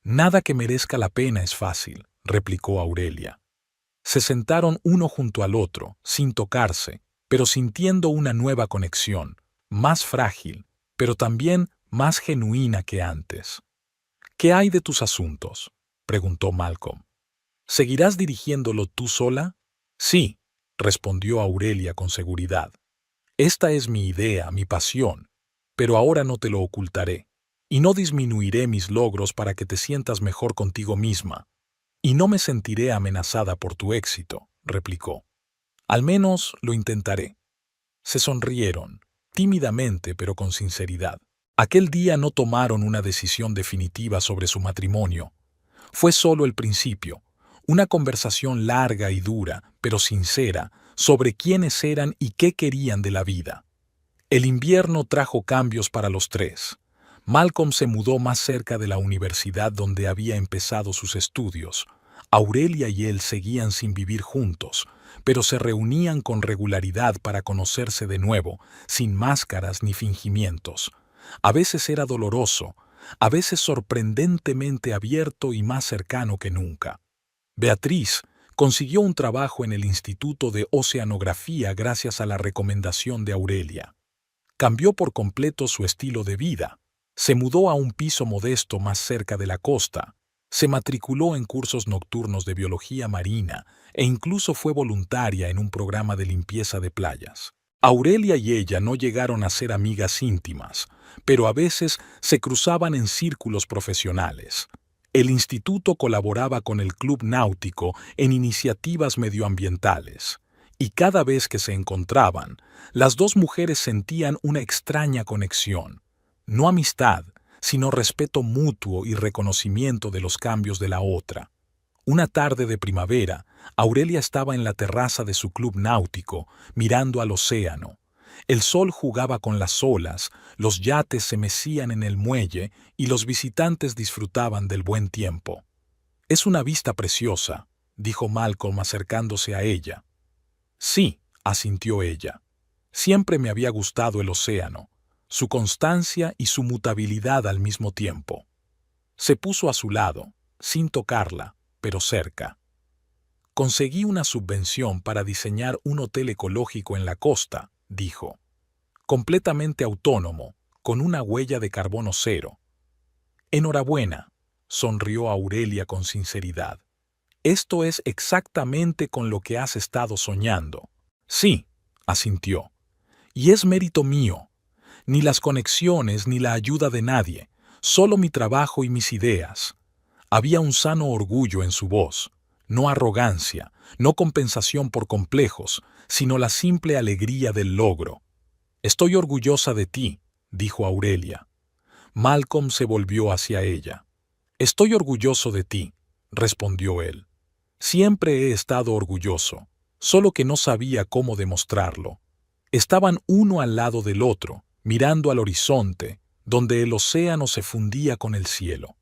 «Nada que merezca la pena es fácil», replicó Aurelia. Se sentaron uno junto al otro, sin tocarse, pero sintiendo una nueva conexión, más frágil, pero también más genuina que antes. «¿Qué hay de tus asuntos?», preguntó Malcolm. «¿Seguirás dirigiéndolo tú sola?». Sí, respondió Aurelia con seguridad. Esta es mi idea, mi pasión, pero ahora no te lo ocultaré, y no disminuiré mis logros para que te sientas mejor contigo misma, y no me sentiré amenazada por tu éxito, replicó. Al menos lo intentaré. Se sonrieron, tímidamente pero con sinceridad. Aquel día no tomaron una decisión definitiva sobre su matrimonio. Fue solo el principio, una conversación larga y dura, pero sincera, sobre quiénes eran y qué querían de la vida. El invierno trajo cambios para los tres. Malcolm se mudó más cerca de la universidad donde había empezado sus estudios. Aurelia y él seguían sin vivir juntos, pero se reunían con regularidad para conocerse de nuevo, sin máscaras ni fingimientos. A veces era doloroso, a veces sorprendentemente abierto y más cercano que nunca. Beatriz consiguió un trabajo en el Instituto de Oceanografía gracias a la recomendación de Aurelia. Cambió por completo su estilo de vida. Se mudó a un piso modesto más cerca de la costa. Se matriculó en cursos nocturnos de biología marina e incluso fue voluntaria en un programa de limpieza de playas. Aurelia y ella no llegaron a ser amigas íntimas, pero a veces se cruzaban en círculos profesionales. El instituto colaboraba con el club náutico en iniciativas medioambientales, y cada vez que se encontraban, las dos mujeres sentían una extraña conexión. No amistad, sino respeto mutuo y reconocimiento de los cambios de la otra. Una tarde de primavera, Aurelia estaba en la terraza de su club náutico, mirando al océano. El sol jugaba con las olas, los yates se mecían en el muelle y los visitantes disfrutaban del buen tiempo. «Es una vista preciosa», dijo Malcolm acercándose a ella. «Sí», asintió ella. «Siempre me había gustado el océano, su constancia y su mutabilidad al mismo tiempo». Se puso a su lado, sin tocarla, pero cerca. «Conseguí una subvención para diseñar un hotel ecológico en la costa», dijo. «Completamente autónomo, con una huella de carbono cero». «Enhorabuena», sonrió Aurelia con sinceridad. «Esto es exactamente con lo que has estado soñando». «Sí», asintió. «Y es mérito mío. Ni las conexiones ni la ayuda de nadie, solo mi trabajo y mis ideas». Había un sano orgullo en su voz, no arrogancia, no compensación por complejos, sino la simple alegría del logro. «Estoy orgullosa de ti», dijo Aurelia. Malcolm se volvió hacia ella. «Estoy orgulloso de ti», respondió él. «Siempre he estado orgulloso, solo que no sabía cómo demostrarlo». Estaban uno al lado del otro, mirando al horizonte, donde el océano se fundía con el cielo.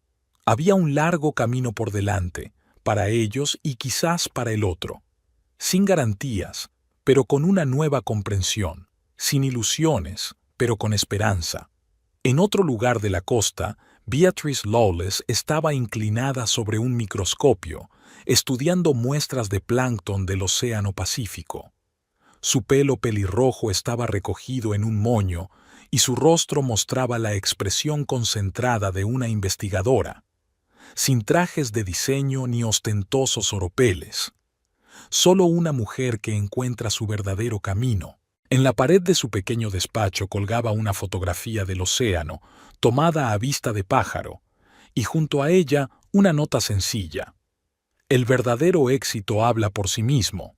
Había un largo camino por delante, para ellos y quizás para el otro. Sin garantías, pero con una nueva comprensión. Sin ilusiones, pero con esperanza. En otro lugar de la costa, Beatrice Lawless estaba inclinada sobre un microscopio, estudiando muestras de plancton del Océano Pacífico. Su pelo pelirrojo estaba recogido en un moño y su rostro mostraba la expresión concentrada de una investigadora, sin trajes de diseño ni ostentosos oropeles. Solo una mujer que encuentra su verdadero camino. En la pared de su pequeño despacho colgaba una fotografía del océano, tomada a vista de pájaro, y junto a ella una nota sencilla. «El verdadero éxito habla por sí mismo».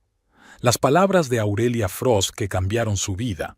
Las palabras de Aurelia Frost que cambiaron su vida.